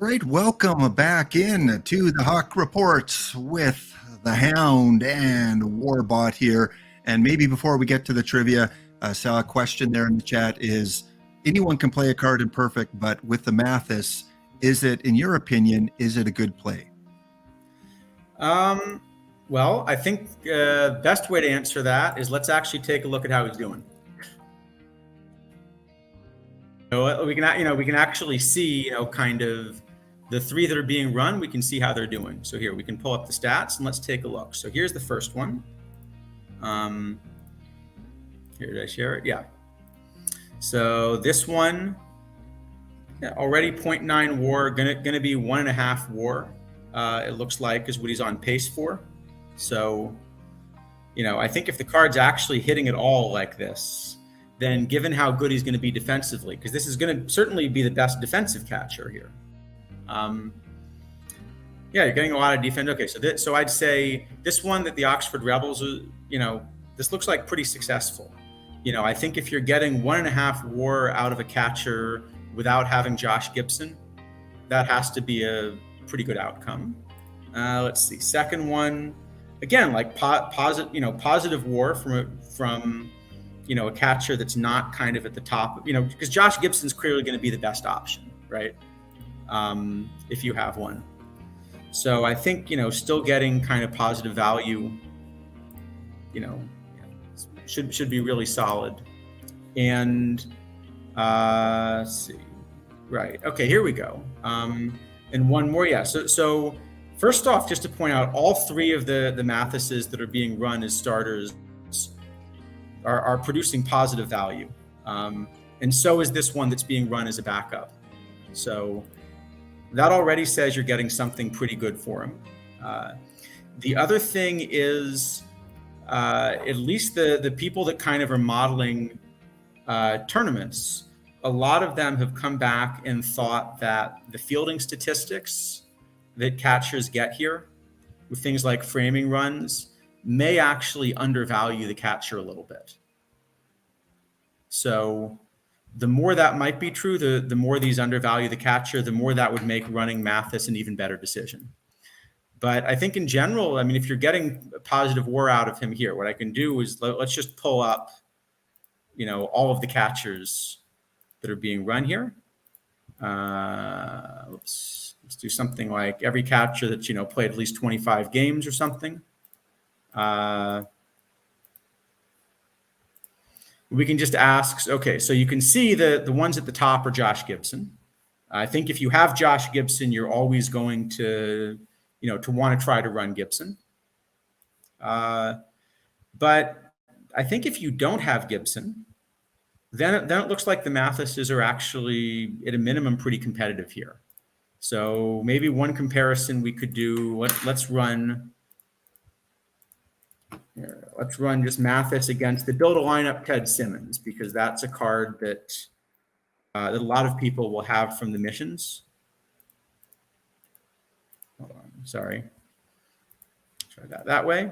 Great, welcome back in to the HAWC Reports with the Hound and Warbot here. And maybe before we get to the trivia, I saw a question there in the chat is, anyone can play a card in Perfect, but with the Mathis, is it, in your opinion, is it a good play? Well, I think the best way to answer that is let's actually take a look at how he's doing. So we can actually see, kind of the three that are being run. We can see how they're doing. So here we can pull up the stats and let's take a look. So here's the first one. Here, did I share it? Yeah. So this one, already 0.9 WAR, gonna be 1.5 WAR. It looks like is what he's on pace for. So, I think if the card's actually hitting it all like this, then given how good he's going to be defensively, because this is going to certainly be the best defensive catcher here. You're getting a lot of defense. Okay, so I'd say this one that the Oxford Rebels, this looks like pretty successful. I think if you're getting 1.5 WAR out of a catcher without having Josh Gibson, that has to be a pretty good outcome. Let's see. Second one, again, like positive WAR from a catcher that's not kind of at the top. Because Josh Gibson's clearly going to be the best option, right? If you have one. So I think still getting kind of positive value. Should be really solid. And let's see. Right. Okay. Here we go. And one more. Yeah. So first off, just to point out, all three of the Mathises that are being run as starters are producing positive value. And so is this one that's being run as a backup. So that already says you're getting something pretty good for him. The other thing is, at least the people that kind of are modeling tournaments, a lot of them have come back and thought that the fielding statistics that catchers get here with things like framing runs may actually undervalue the catcher a little bit. So the more that might be true, the more these undervalue the catcher, the more that would make running Mathis an even better decision. But I think in general, if you're getting a positive WAR out of him here, what I can do is let's just pull up, all of the catchers that are being run here. Let's do something like every catcher that's, played at least 25 games or something. We can just ask, okay, so you can see the ones at the top are Josh Gibson. I think if you have Josh Gibson, you're always going to, to want to try to run Gibson. But I think if you don't have Gibson, then it looks like the Mathises are actually at a minimum pretty competitive here. So maybe one comparison we could do, let's run just Mathis against the build a lineup Ted Simmons, because that's a card that a lot of people will have from the missions. Hold on, sorry. Try that way.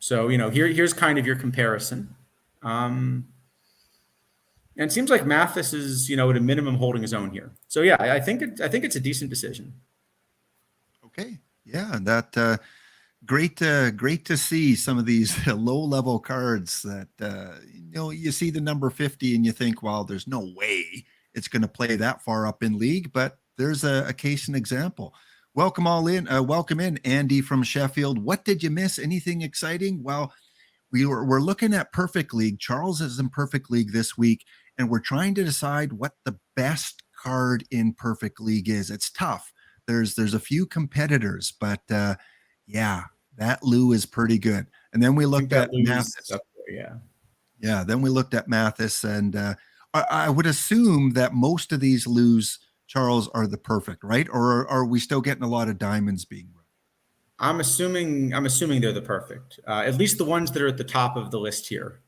So, here's kind of your comparison. And it seems like Mathis is, at a minimum holding his own here. So yeah, I think it's a decent decision. Okay. Yeah, that great to see some of these low-level cards that you see the number 50 and you think, well, there's no way it's going to play that far up in league, but there's a case and example. Welcome in Andy from Sheffield. What did you miss? Anything exciting? Well, we're looking at Perfect League. Charles is in Perfect League this week, and we're trying to decide what the best card in Perfect League is. It's tough. There's a few competitors, but yeah, that Lou is pretty good. And then we looked at Mathis. Yeah, then we looked at Mathis, and I would assume that most of these Lou's, Charles, are the perfect, right? Or are we still getting a lot of diamonds being run? I'm assuming they're the perfect, at least the ones that are at the top of the list here.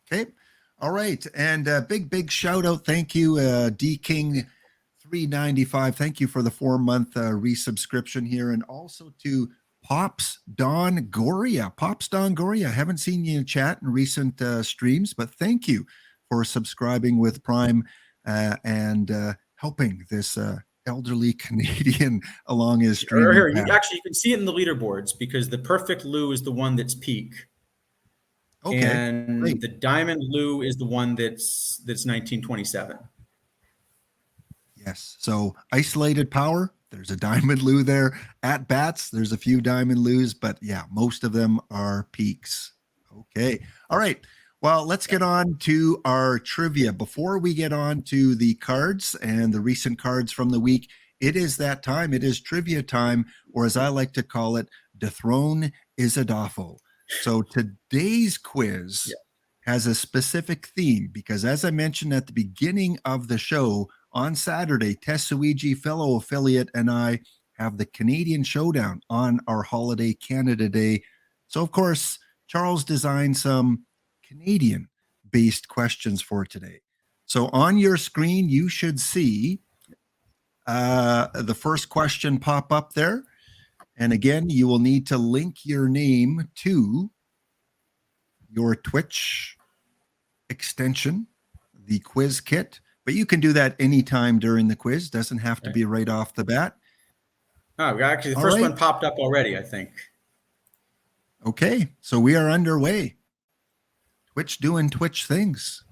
Okay. All right. And big shout out. Thank you, D King 395. Thank you for the 4-month resubscription here. And also to Pops Don Goria. Pops Don Goria. I haven't seen you in chat in recent streams, but thank you for subscribing with Prime and helping this elderly Canadian along his Or streaming here, path. actually, you can see it in the leaderboards because the perfect Lou is the one that's peak, Okay, and great. the diamond Lou is the one that's 1927. Yes. So isolated power, there's a diamond Lou there. At bats, there's a few diamond Lou's, but yeah, most of them are peaks. Okay. All right. Well, let's get on to our trivia. Before we get on to the cards and the recent cards from the week, it is that time. It is trivia time, or as I like to call it, dethrone Isadafo. So today's quiz has a specific theme because, as I mentioned at the beginning of the show, on Saturday, Tesuiji fellow affiliate and I have the Canadian Showdown on our holiday Canada Day. So, of course, Charles designed some Canadian-based questions for today. So on your screen, you should see the first question pop up there. And again, you will need to link your name to your Twitch extension, the quiz kit. But you can do that anytime during the quiz. Doesn't have to be right off the bat. Oh, actually, the first one popped up already, I think. Okay, so we are underway. Twitch doing Twitch things.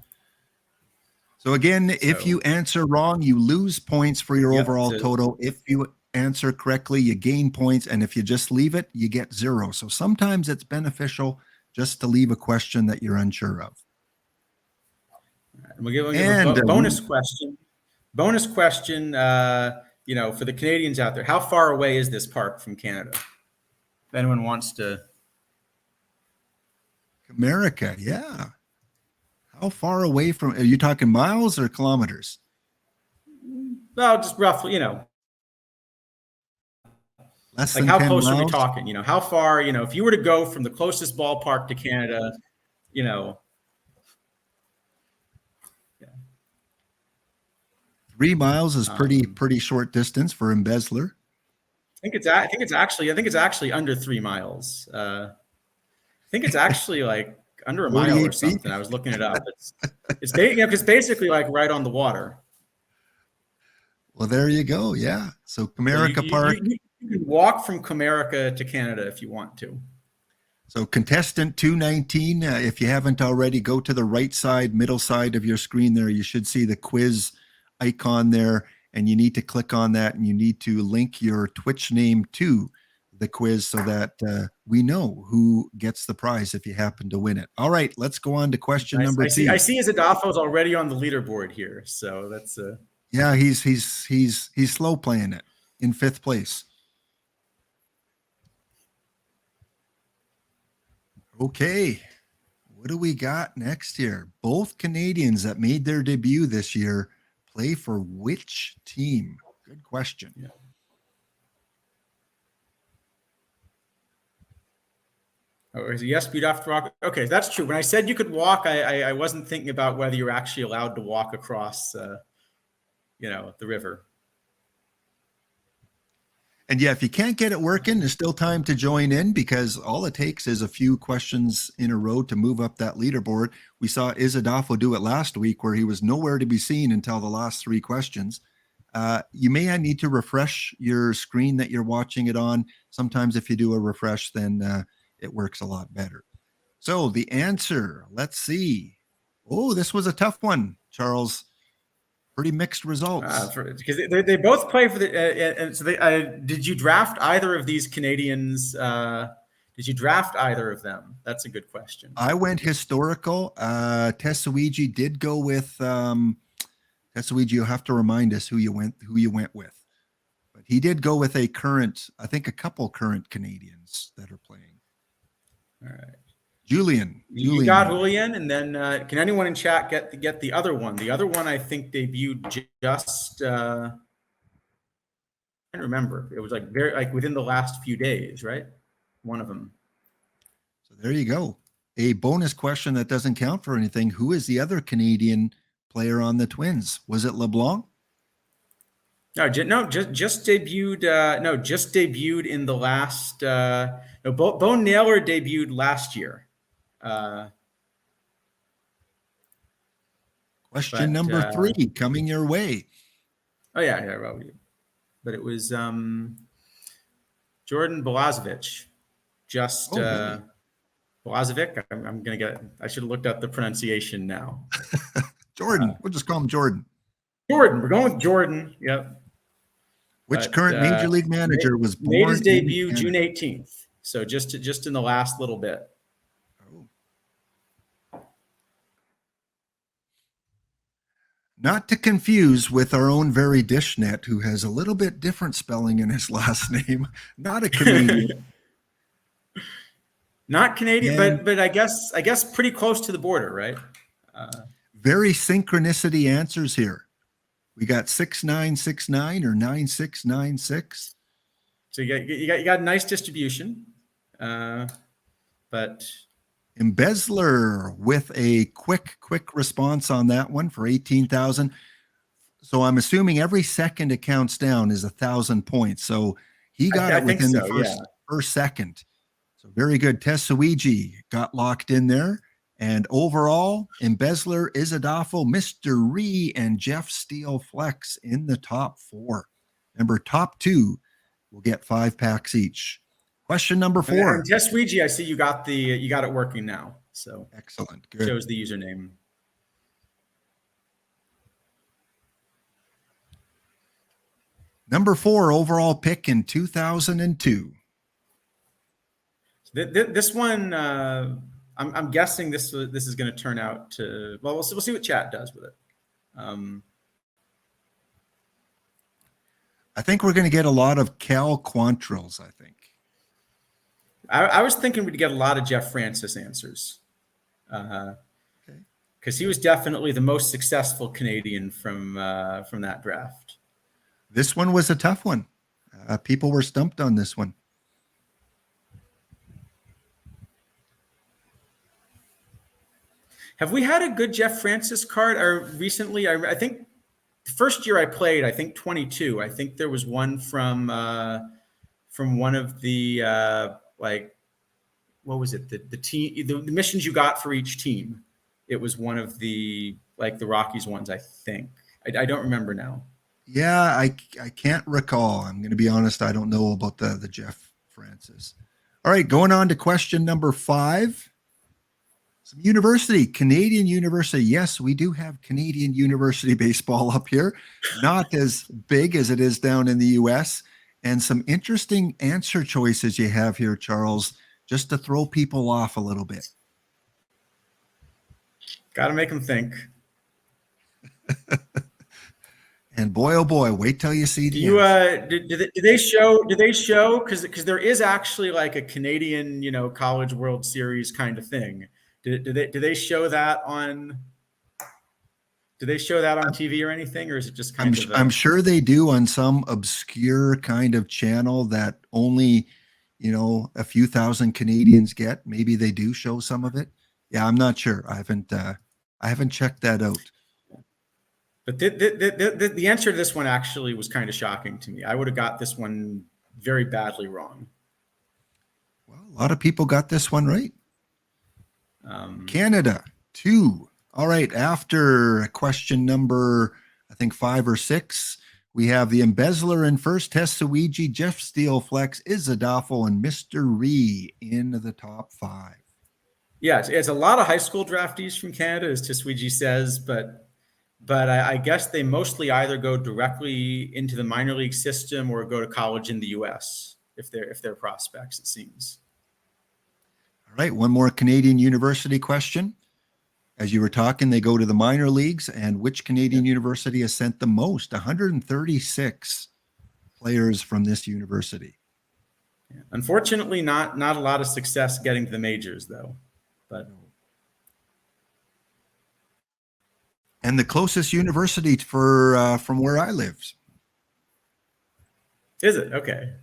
So again, if you answer wrong, you lose points for your overall total. If you answer correctly, you gain points. And if you just leave it, you get 0. So sometimes it's beneficial just to leave a question that you're unsure of. We'll give a bonus question. Bonus question, you know, for the Canadians out there. How far away is this park from Canada? If anyone wants to. America, yeah. How far away from, are you talking miles or kilometers? Well, just roughly, you know. Less like than how 10 close miles? are we talking? You know, how far, you know, if you were to go from the closest ballpark to Canada, you know. 3 miles is pretty short distance for embezzler. I think it's actually under 3 miles. I think it's actually like under a mile or something. Feet. I was looking it up. It's basically like right on the water. Well, there you go. Yeah. So Comerica Park. You can walk from Comerica to Canada if you want to. So contestant 219, if you haven't already, go to the right side, middle side of your screen there. You should see the quiz icon there, and you need to click on that, and you need to link your Twitch name to the quiz so that we know who gets the prize if you happen to win it. All right, let's go on to question number 2. I see Izadafo's already on the leaderboard here, so that's yeah, he's slow playing it in 5th place. Okay, what do we got next here? Both Canadians that made their debut this year play for which team? Good question. Yeah. Oh, is it yes, you'd have to walk? Okay, that's true. When I said you could walk, I wasn't thinking about whether you're actually allowed to walk across, you know, the river. And yeah, if you can't get it working, there's still time to join in because all it takes is a few questions in a row to move up that leaderboard. We saw Isadafo do it last week where he was nowhere to be seen until the last 3 questions. You may need to refresh your screen that you're watching it on. Sometimes if you do a refresh, then it works a lot better. So the answer, let's see. Oh, this was a tough one, Charles. Pretty mixed results. Because they both play for the and so they did you draft either of these Canadians? Did you draft either of them? That's a good question. I went historical. Tesuiji did go with Tesuiji. You have to remind us who you went with, but he did go with a current. I think a couple current Canadians that are playing. All right. Julian. You got Julian, and then can anyone in chat get the other one? The other one I think debuted just I can't remember. It was like within the last few days, right? One of them. So there you go. A bonus question that doesn't count for anything. Who is the other Canadian player on the Twins? Was it LeBlanc? No, just debuted. No, just debuted in the last. No, Bo Naylor debuted last year. Question number 3 coming your way. Oh yeah, yeah. Well, but it was Jordan Balazovic. Just Oh, really? Balazovic. I'm gonna get. I should have looked up the pronunciation now. Jordan. We'll just call him Jordan. Jordan. We're going with Jordan. Yep. Which But current major league manager was made his born in debut June Canada? 18th. So just in the last little bit. Oh. Not to confuse with our own very Dishnet, who has a little bit different spelling in his last name. Not a Canadian. Not Canadian, And but I guess pretty close to the border, right? very synchronicity answers here. We got 6969 or 9696. So you got a nice distribution, but Embezzler with a quick response on that one for 18,000. So I'm assuming every second it counts down is 1,000 points. So he got it within the first second. So very good. Tesuiji got locked in there. And overall, Embezzler, Izadafo, Mr. Ree, and Jeff Steele Flex in the top 4. Remember, top 2 will get 5 packs each. Question number 4. And Tesuiji, I see you got it working now. So excellent. Good. Shows the username. Number 4 overall pick in 2002. This one, I'm guessing this is going to turn out to, well, we'll see what chat does with it. I think we're going to get a lot of Cal Quantrills, I think. I was thinking we'd get a lot of Jeff Francis answers. Because he was definitely the most successful Canadian from that draft. This one was a tough one. People were stumped on this one. Have we had a good Jeff Francis card? Or recently, I think the first year I played, I think 22. I think there was one from one of the like, what was it? The team, the missions you got for each team. It was one of the like the Rockies ones, I think. I don't remember now. Yeah, I can't recall. I'm going to be honest. I don't know about the Jeff Francis. All right, going on to question number 5. Some university, Canadian university. Yes, we do have Canadian university baseball up here. Not as big as it is down in the U.S. And some interesting answer choices you have here, Charles, just to throw people off a little bit. Got to make them think. And boy, oh boy, wait till you see the. Do they show? Because there is actually like a Canadian, College World Series kind of thing. Do they show that on? Do they show that on TV or anything, or is it just kind of? I'm sure they do on some obscure kind of channel that only, a few thousand Canadians get. Maybe they do show some of it. Yeah, I'm not sure. I haven't checked that out. But the answer to this one actually was kind of shocking to me. I would have got this one very badly wrong. Well, a lot of people got this one right. Canada, 2. All right, after question number, I think 5 or 6, we have the Embezzler in first, Tesuiji, Jeff Steele Flex, Izadafo, and Mr. Ree in the top 5. Yeah, it's a lot of high school draftees from Canada, as Tesuiji says, but I guess they mostly either go directly into the minor league system or go to college in the U.S. if they're prospects, it seems. All right, one more Canadian university question. As you were talking, they go to the minor leagues, and which Canadian university has sent the most? 136 players from this university. Yeah. Unfortunately, not a lot of success getting to the majors, though. But. And the closest university for from where I live. Is it? Okay.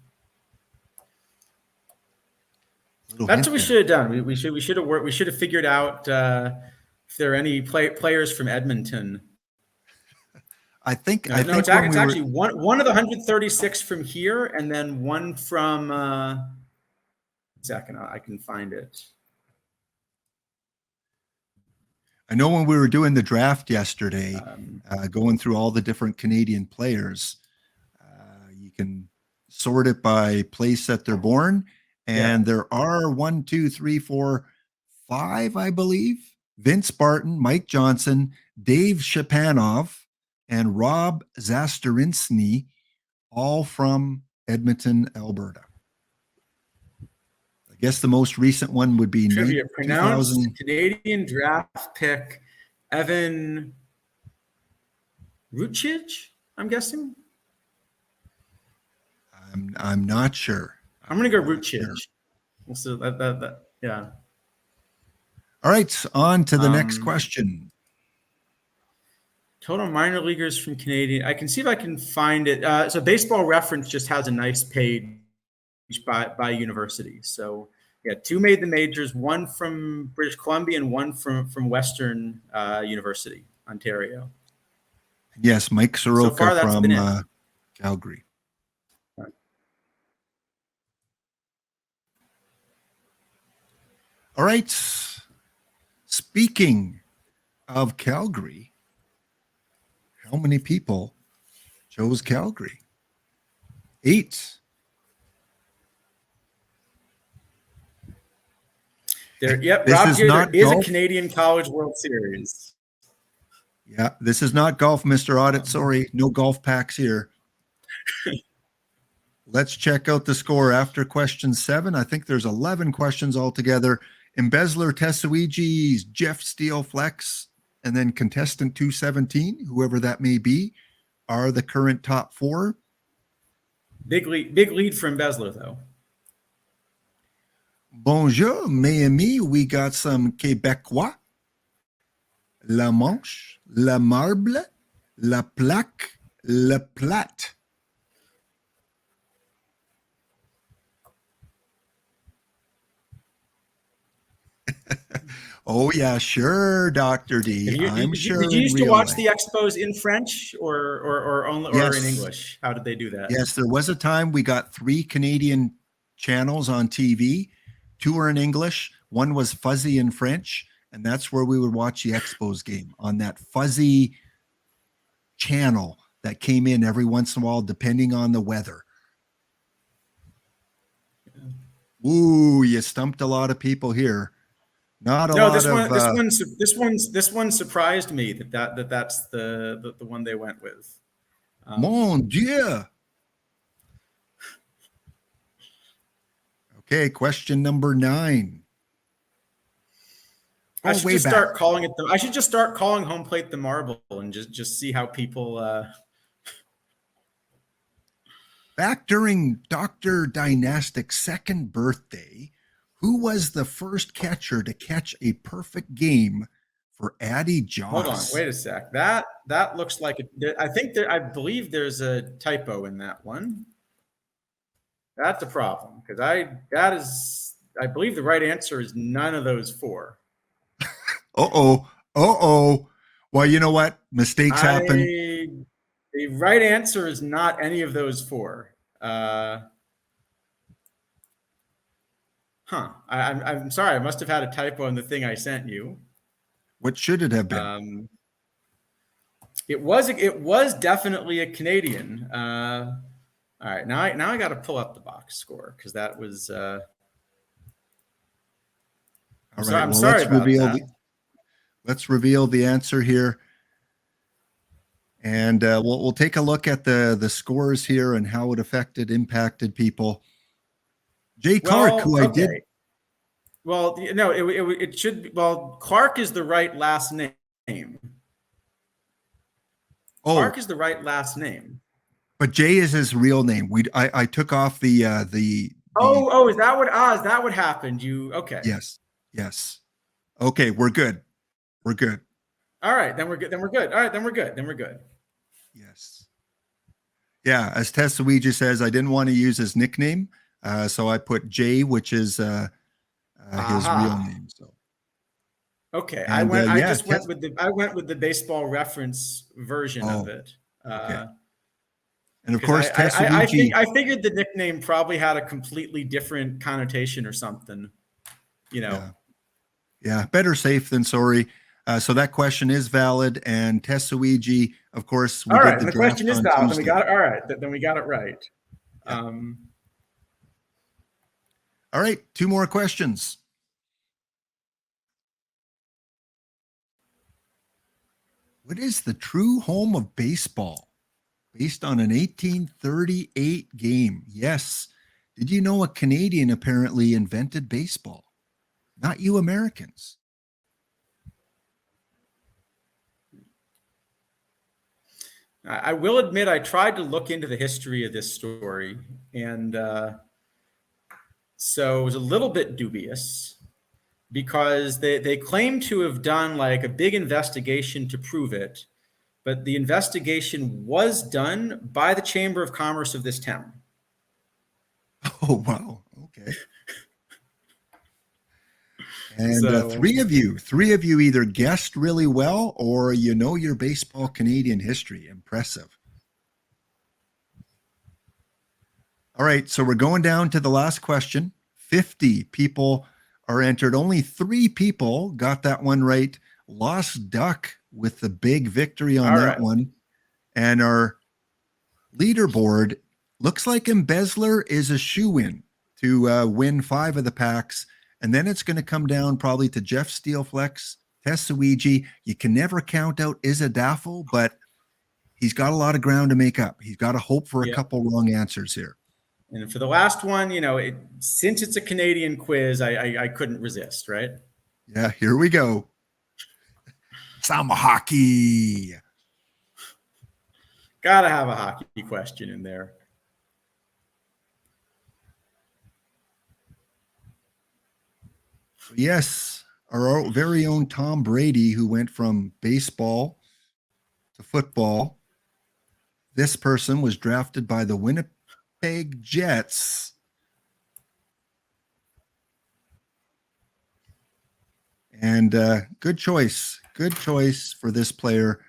That's what we should have done. We should have worked. We should have figured out if there are any players from Edmonton. I think it's actually one of the 136 from here, and then one from. Second, I can find it. I know when we were doing the draft yesterday, Um, going through all the different Canadian players, you can sort it by place that they're born. yeah, And there are 1, 2, 3, 4, 5, I believe. Vince Barton, Mike Johnson, Dave Shapanov, and Rob Zasterinsny, all from Edmonton, Alberta. I guess the most recent one would be trivia pronounced 2000. Canadian draft pick Evan Ruchich, I'm guessing. I'm not sure. I'm gonna go Not sure. Ruchich. We'll see that yeah. All right, on to the next Um, question. Total minor leaguers from Canadian. I can see if I can find it. So Baseball Reference just has a nice page by university. So yeah, 2 made the majors, 1 from British Columbia and 1 from Western University, Ontario. Yes, Mike So Soroka far, that's from been it. Calgary. All right. Speaking of Calgary, how many people chose Calgary? 8. Yep, This Rob is Gator not is a golf. Canadian College World Series. Yeah, this is not golf, Mr. Audit. Sorry, no golf packs here. Let's check out the score after question 7. I think there's 11 questions altogether. Embezzler Tesuigi's Jeff Steele Flex, and then contestant 217, whoever that may be, are the current top 4. Big lead for Embezzler, though. Bonjour, mes amis. We got some Québécois. La Manche, la Marble, la Plaque, la Plate. Oh yeah, sure, Dr. D. I'm sure. Did you in used to real watch life. the Expos in French or only or in Yes. English? How did they do that? Yes, there was a time we got 3 Canadian channels on TV. 2 were in English. 1 was fuzzy in French, and that's where we would watch the Expos game, on that fuzzy channel that came in every once in a while, depending on the weather. Ooh, you stumped a lot of people here. Not a No, lot this of. this one surprised me that's the one they went with. Mon Dieu. Okay, question number 9. I should way just back. start calling it I should just start calling home plate the marble and just see how people. Back during Dr. Dynastic's 2nd birthday, who was the first catcher to catch a perfect game for Addy Joss? Hold on, wait a sec. That looks like I believe there's a typo in that one. That's a problem because I believe the right answer is none of those 4. Uh-oh. Well, you know what? Mistakes happen. The right answer is not any of those 4. I'm sorry. I must have had a typo in the thing I sent you. What should it have been? It was definitely a Canadian. All right, now I got to pull up the box score because that was. All right. I'm sorry about that. Let's reveal the answer here, and we'll take a look at the scores here and how it impacted people. Jay Clark, who I did. Well, no, it should be. Well, Clark is the right last name. Oh, Clark is the right last name. But Jay is his real name. I took off the. Is that what happened? Okay? Yes. Okay, we're good. All right, then we're good. All right, then we're good. Yes. Yeah, as Tesuiji says, I didn't want to use his nickname, so I put Jay, which is his real name. So. Okay, And, I went Tess- with the Baseball Reference version of it. Okay. And of course, I figured the nickname probably had a completely different connotation or something. Yeah, better safe than sorry. So that question is valid. And Tesuiji, of course, we All did right, the the draft question is on valid. Then we Tuesday. got it. All right, then we got it right. Yep. All right, 2 more questions. What is the true home of baseball? Based on an 1838 game. Yes. Did you know a Canadian apparently invented baseball? Not you Americans. I will admit I tried to look into the history of this story, and so it was a little bit dubious because they claim to have done like a big investigation to prove it, but the investigation was done by the Chamber of Commerce of this town. Oh, wow. Okay. And So, three of you either guessed really well or you know your baseball Canadian history. Impressive. All right, so we're going down to the last question. 50 people are entered. Only 3 people got that one right. Lost Duck with the big victory on all that right. one. And our leaderboard looks like Embezzler is a shoe-in to win 5 of the packs. And then it's going to come down probably to Jeff Steelflex, Tesuiji. You can never count out Isadaffel, but he's got a lot of ground to make up. He's got to hope for a couple wrong answers here. And for the last one, you know, since it's a Canadian quiz, I couldn't resist, right? Yeah, here we go. Some hockey. Gotta have a hockey question in there. Yes, our very own Tom Brady, who went from baseball to football. This person was drafted by the Winnipeg Jets. And good choice for this player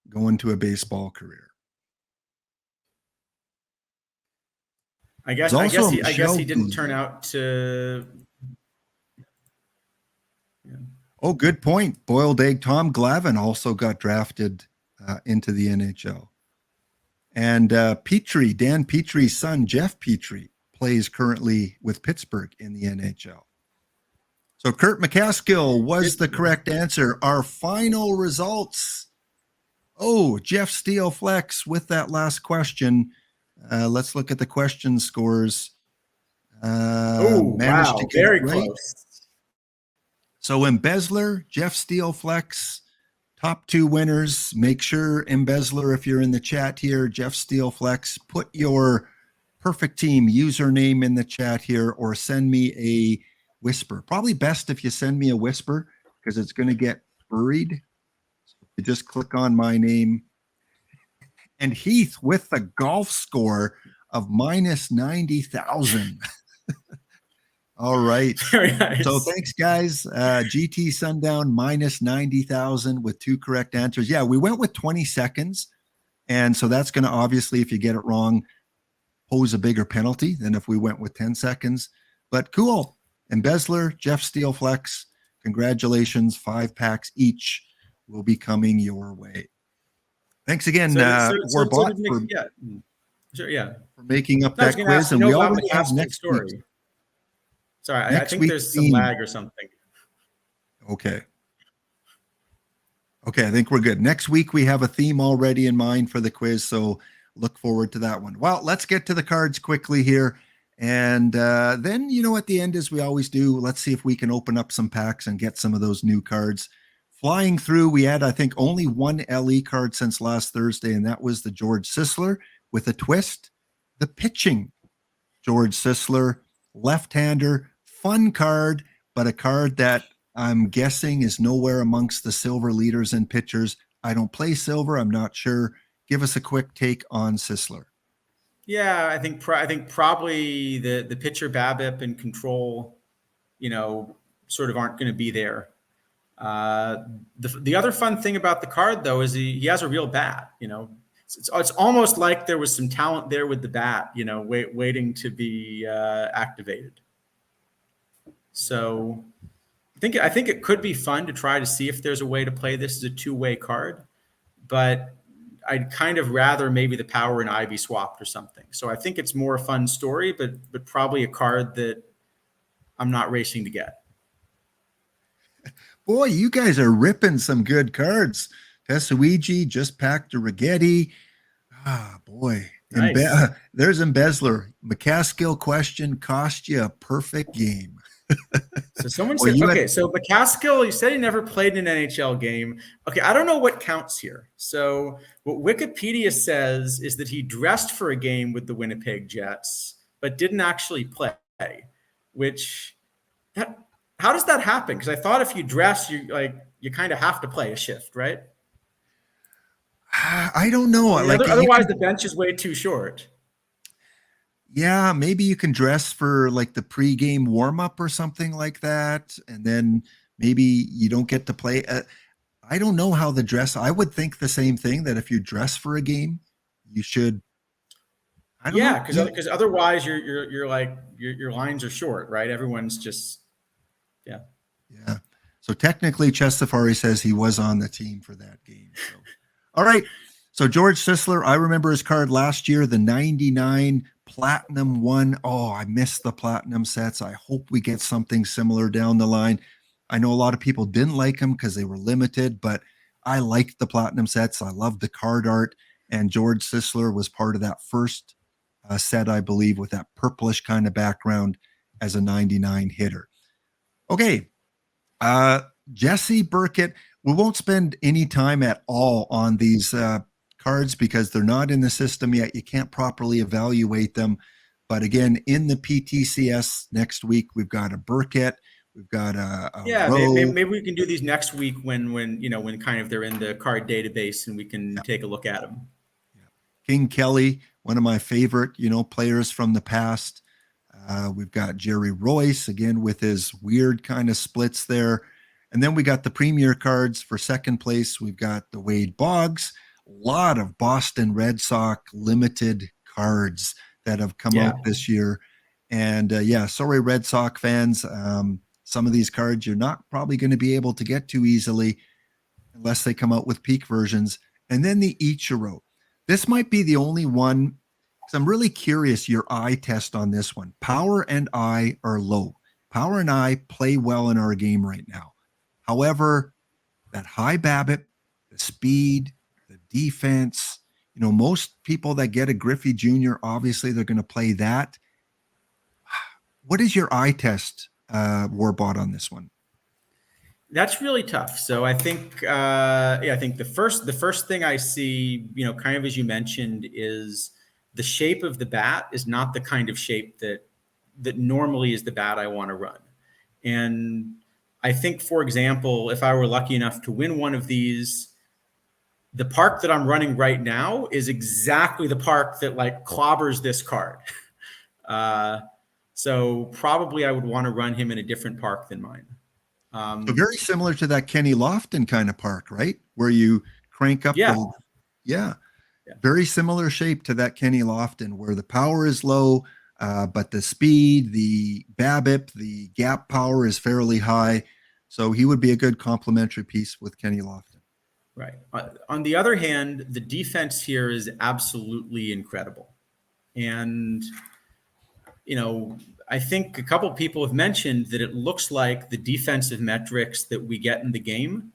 going to a baseball career. I guess he didn't turn out to. Yeah. Oh, good point. Boiled egg Tom Glavine also got drafted into the NHL. And Petrie, Dan Petrie's son, Jeff Petrie, plays currently with Pittsburgh in the NHL. So Kurt McCaskill was the correct answer. Our final results. Oh, Jeff Steelflex with that last question. Let's look at the question scores. Oh, wow. Very close. So Embezzler, Jeff Steelflex, top 2 winners. Make sure, Embezzler, if you're in the chat here, Jeff Steelflex, put your Perfect Team username in the chat here or send me a whisper. Probably best if you send me a whisper because it's going to get buried. So you just click on my name. And Heath with the golf score of minus 90,000. All right. Very nice. So thanks, guys. GT Sundown minus 90,000 with 2 correct answers. Yeah, we went with 20 seconds. And so that's going to obviously, if you get it wrong, pose a bigger penalty than if we went with 10 seconds. But cool. Embezzler, Jeff Steelflex, congratulations. 5 packs each will be coming your way. Thanks again, Warbottbd, for making up that quiz. And we already have next week. Sorry, I think there's some lag or something. Okay. Okay, I think we're good. Next week, we have a theme already in mind for the quiz, so look forward to that one. Well, let's get to the cards quickly here. And then, you know, at the end, as we always do, let's see if we can open up some packs and get some of those new cards. Flying through, we had, I think, only 1 LE card since last Thursday, and that was the George Sisler with a twist. The pitching George Sisler, left-hander, fun card, but a card that I'm guessing is nowhere amongst the silver leaders and pitchers. I don't play silver. I'm not sure. Give us a quick take on Sisler. Yeah, I think probably the pitcher BABIP and control, you know, sort of aren't going to be there. The other fun thing about the card, though, is he has a real bat. You know, it's almost like there was some talent there with the bat, you know, waiting to be activated. So I think it could be fun to try to see if there's a way to play this as a two-way card, but I'd kind of rather maybe the power and Ivy swapped or something. So I think it's more a fun story, but probably a card that I'm not racing to get. Boy, you guys are ripping some good cards. Tesuiji just packed a Rigetti. Ah, boy. Nice. There's Embezzler. McCaskill question cost you a perfect game. So someone Well, said, you okay, had, so McCaskill, he said he never played in an NHL game. Okay, I don't know what counts here. So what Wikipedia says is that he dressed for a game with the Winnipeg Jets, but didn't actually play, which that, how does that happen? Because I thought if you dress, you kind of have to play a shift, right? I don't know. I mean, Like you otherwise can, the bench is way too short. yeah, maybe you can dress for like the pregame warm up or something like that, and then maybe you don't get to play. I don't know how the dress. I would think the same thing that if you dress for a game, you should. I don't Yeah, know. because otherwise you're like your lines are short, right? Everyone's just yeah. Yeah. So technically, Chess Safari says he was on the team for that game. So, all right. So George Sisler, I remember his card last year, the 99 Platinum one. Oh, I missed the Platinum sets. I hope we get something similar down the line. I know a lot of people didn't like them because they were limited, but I liked the Platinum sets. I loved the card art. And George Sisler was part of that first set, I believe, with that purplish kind of background as a 99 hitter. Okay, Jesse Burkett, we won't spend any time at all on these cards because they're not in the system yet. You can't properly evaluate them. But again, in the PTCS next week, we've got a Burkett, we've got a Yeah, Rowe. maybe we can do these next week when kind of they're in the card database and we can take a look at them. King Kelly, one of my favorite, players from the past. We've got Jerry Royce again with his weird kind of splits there. And then we got the premier cards for second place. We've got the Wade Boggs, a lot of Boston Red Sox limited cards that have come Yeah. out this year. And sorry, Red Sox fans. Some of these cards you're not probably going to be able to get to easily unless they come out with peak versions. And then the Ichiro. This might be the only one. I'm really curious your eye test on this one. Power and eye are low. Power and eye play well in our game right now. However, that high BABIP, the speed, the defense, most people that get a Griffey Jr., obviously they're going to play that. What is your eye test, Warbot, on this one? That's really tough. So I think I think the first thing I see, kind of as you mentioned, is the shape of the bat is not the kind of shape that normally is the bat I want to run. And I think, for example, if I were lucky enough to win one of these, the park that I'm running right now is exactly the park that like clobbers this card. So probably I would want to run him in a different park than mine. So very similar to that Kenny Lofton kind of park, right? Where you crank up Yeah. Yeah. Very similar shape to that Kenny Lofton, where the power is low, but the speed, the BABIP, the gap power is fairly high. So he would be a good complementary piece with Kenny Lofton. Right. On the other hand, the defense here is absolutely incredible. And, I think a couple of people have mentioned that it looks like the defensive metrics that we get in the game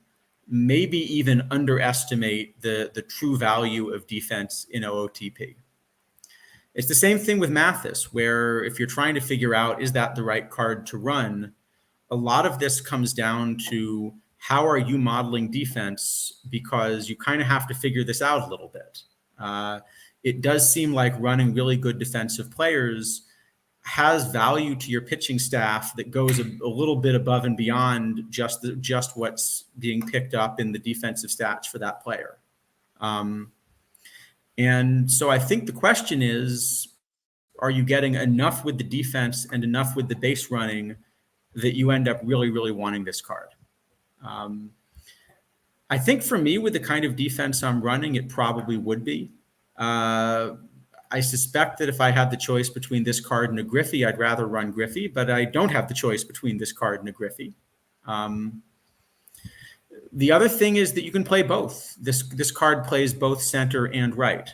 maybe even underestimate the true value of defense in OOTP. It's the same thing with Mathis, where if you're trying to figure out, is that the right card to run? A lot of this comes down to how are you modeling defense, because you kind of have to figure this out a little bit. It does seem like running really good defensive players has value to your pitching staff that goes a little bit above and beyond just what's being picked up in the defensive stats for that player. And so I think the question is, are you getting enough with the defense and enough with the base running that you end up really, really wanting this card? I think for me, with the kind of defense I'm running, it probably would be. I suspect that if I had the choice between this card and a Griffey, I'd rather run Griffey, but I don't have the choice between this card and a Griffey. The other thing is that you can play both. This card plays both center and right.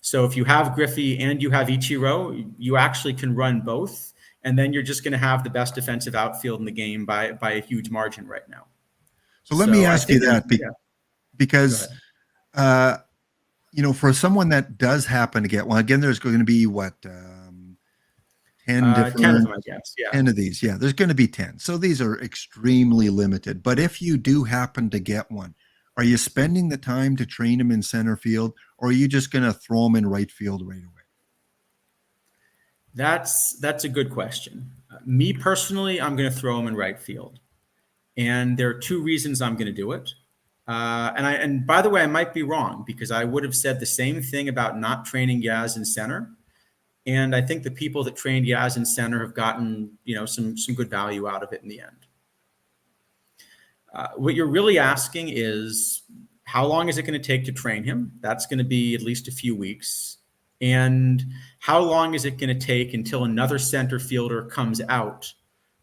So if you have Griffey and you have Ichiro, you actually can run both, and then you're just going to have the best defensive outfield in the game by a huge margin right now. So let me ask you that, yeah. because for someone that does happen to get one, again, there's going to be what 10 different 10 of them, I guess. Yeah. 10 of these. Yeah, there's going to be 10. So these are extremely limited. But if you do happen to get one, are you spending the time to train him in center field, or are you just going to throw him in right field right away? That's a good question. Me personally, I'm going to throw him in right field. And there are two reasons I'm going to do it. And by the way, I might be wrong, because I would have said the same thing about not training Yaz in center. And I think the people that trained Yaz in center have gotten, some good value out of it in the end. What you're really asking is, how long is it going to take to train him? That's going to be at least a few weeks. And how long is it going to take until another center fielder comes out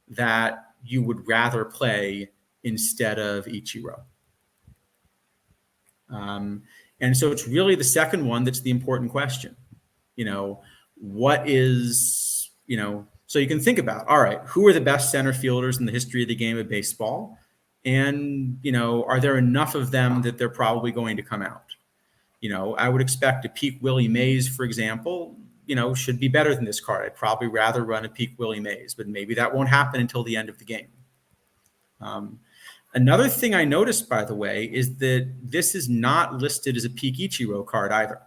that you would rather play instead of Ichiro? And so it's really the second one that's the important question. What is, so you can think about, all right, who are the best center fielders in the history of the game of baseball? And, are there enough of them that they're probably going to come out? I would expect a peak Willie Mays, for example, should be better than this card. I'd probably rather run a peak Willie Mays, but maybe that won't happen until the end of the game. Another thing I noticed, by the way, is that this is not listed as a peak Ichiro card either.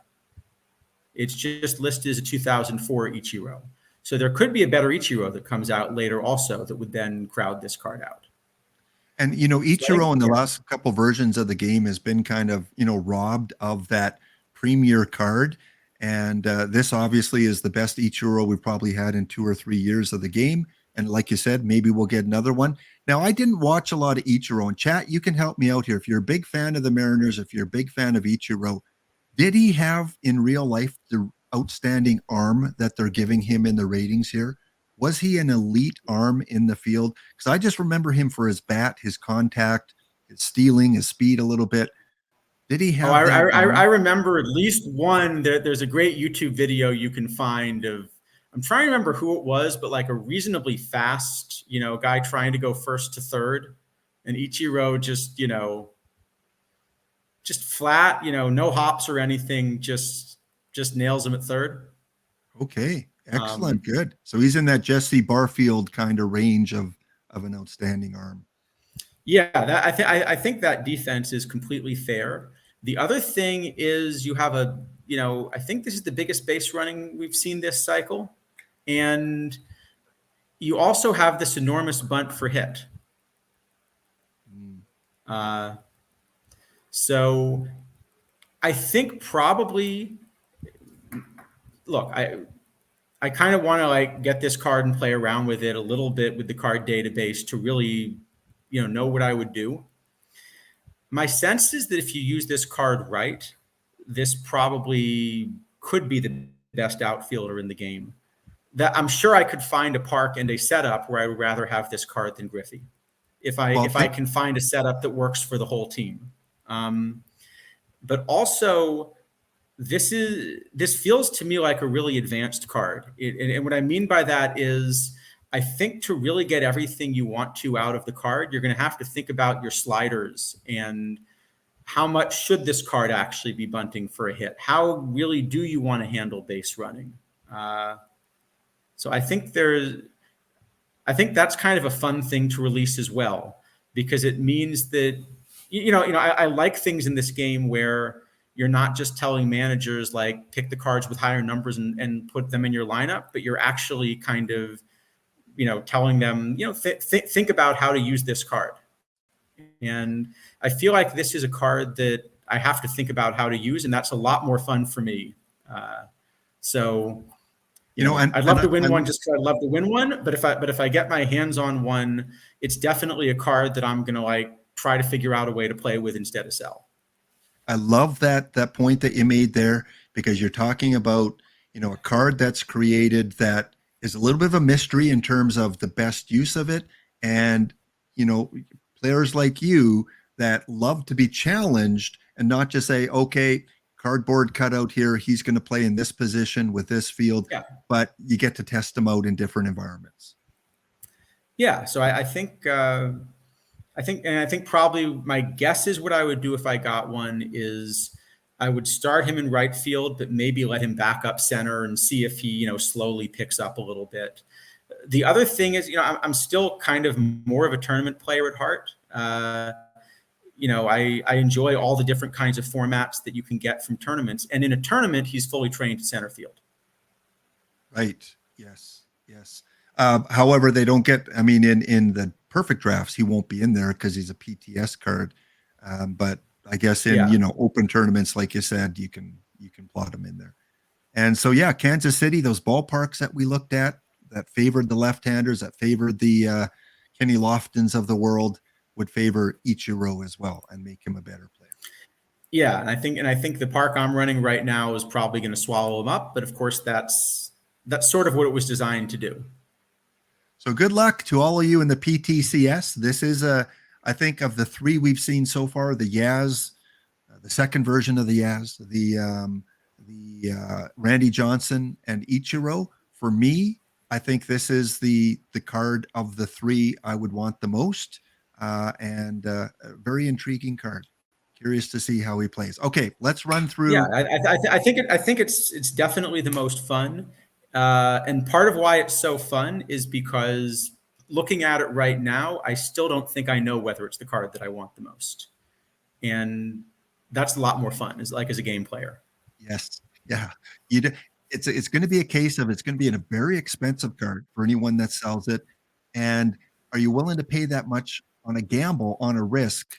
It's just listed as a 2004 Ichiro. So there could be a better Ichiro that comes out later also that would then crowd this card out. And, Ichiro in the last couple versions of the game has been kind of, robbed of that premier card. And this obviously is the best Ichiro we've probably had in 2 or 3 years of the game. And like you said, maybe we'll get another one. Now, I didn't watch a lot of Ichiro. And chat, you can help me out here. If you're a big fan of the Mariners, if you're a big fan of Ichiro, did he have in real life the outstanding arm that they're giving him in the ratings here? Was he an elite arm in the field? Because I just remember him for his bat, his contact, his stealing, his speed a little bit. Did he have I remember at least one. There's a great YouTube video you can find of, I'm trying to remember who it was, but like a reasonably fast, guy trying to go first to third. And Ichiro just flat, no hops or anything, just nails him at third. Okay. Excellent. Good. So he's in that Jesse Barfield kind of range of an outstanding arm. Yeah, I think that defense is completely fair. The other thing is you have I think this is the biggest base running we've seen this cycle. And you also have this enormous bunt for hit. So I think probably, look, I kind of want to get this card and play around with it a little bit with the card database to really, know what I would do. My sense is that if you use this card right, this probably could be the best outfielder in the game. That I'm sure I could find a park and a setup where I would rather have this card than Griffey, if I can find a setup that works for the whole team. But also, this feels to me like a really advanced card. And what I mean by that is, I think to really get everything you want to out of the card, you're going to have to think about your sliders and how much should this card actually be bunting for a hit? How really do you want to handle base running? So I think that's kind of a fun thing to release as well, because it means that, I like things in this game where you're not just telling managers pick the cards with higher numbers and put them in your lineup, but you're actually kind of, telling them, think about how to use this card. And I feel like this is a card that I have to think about how to use, and that's a lot more fun for me. I'd love to win one just because I'd love to win one. But if I get my hands on one, it's definitely a card that I'm gonna try to figure out a way to play with instead of sell. I love that point that you made there, because you're talking about a card that's created that is a little bit of a mystery in terms of the best use of it, And, you know, players like you that love to be challenged and not just say, okay, cardboard cutout here, he's going to play in this position with this field, Yeah. but you get to test them out in different environments. Yeah. So I think, I think probably my guess is what I would do if I got one is I would start him in right field, but maybe let him back up center and see if he, slowly picks up a little bit. The other thing is, I'm still kind of more of a tournament player at heart. I enjoy all the different kinds of formats that you can get from tournaments. And in a tournament, he's fully trained to center field. Right. Yes. Yes. However, they don't get, I mean, in the perfect drafts, he won't be in there because he's a PTS card. But I guess in, open tournaments, like you said, you can plot him in there. And so, yeah, Kansas City, those ballparks that we looked at that favored the left-handers, that favored the Kenny Loftons of the world, would favor Ichiro as well and make him a better player. Yeah, and I think the park I'm running right now is probably going to swallow him up, but of course that's sort of what it was designed to do. So good luck to all of you in the PTCS. This is I think of the three we've seen so far, the Yaz, the second version of the Yaz, the Randy Johnson and Ichiro. For me, I think this is the card of the three I would want the most, and a very intriguing card. Curious to see how he plays. Okay, let's run through. Yeah, I think it's definitely the most fun, and part of why it's so fun is because looking at it right now, I still don't think I know whether it's the card that I want the most, and that's a lot more fun as a game player. Yes, yeah, it's going to be a case of it's going to be a very expensive card for anyone that sells it, and are you willing to pay that much on a gamble, on a risk,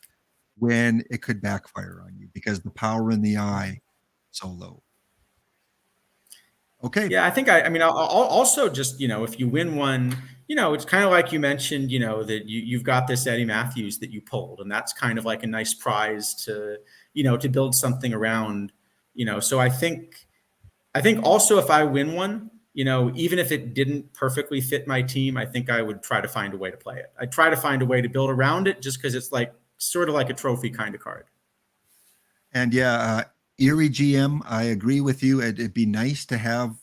when it could backfire on you because the power in the eye so low? Okay. Yeah, I think I mean, I'll also just, if you win one, it's kind of like you mentioned, that you've got this Eddie Matthews that you pulled, and that's kind of like a nice prize to, to build something around, so I think also if I win one, even if it didn't perfectly fit my team, I think I would try to find a way to play it. I'd try to find a way to build around it just because it's like sort of like a trophy kind of card. And yeah, Erie GM, I agree with you. It'd be nice to have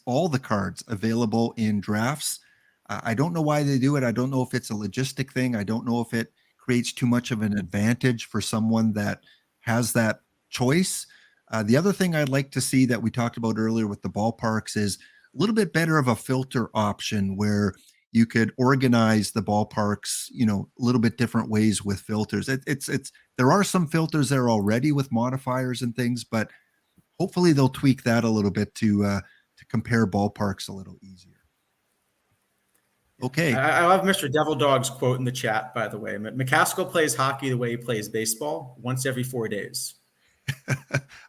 all the cards available in drafts. I don't know why they do it. I don't know if it's a logistic thing. I don't know if it creates too much of an advantage for someone that has that choice. The other thing I'd like to see that we talked about earlier with the ballparks is a little bit better of a filter option where you could organize the ballparks, a little bit different ways with filters. There are some filters there already with modifiers and things, but hopefully they'll tweak that a little bit to compare ballparks a little easier. Okay. I love Mr. Devil Dog's quote in the chat, by the way. McCaskill plays hockey the way he plays baseball, once every 4 days.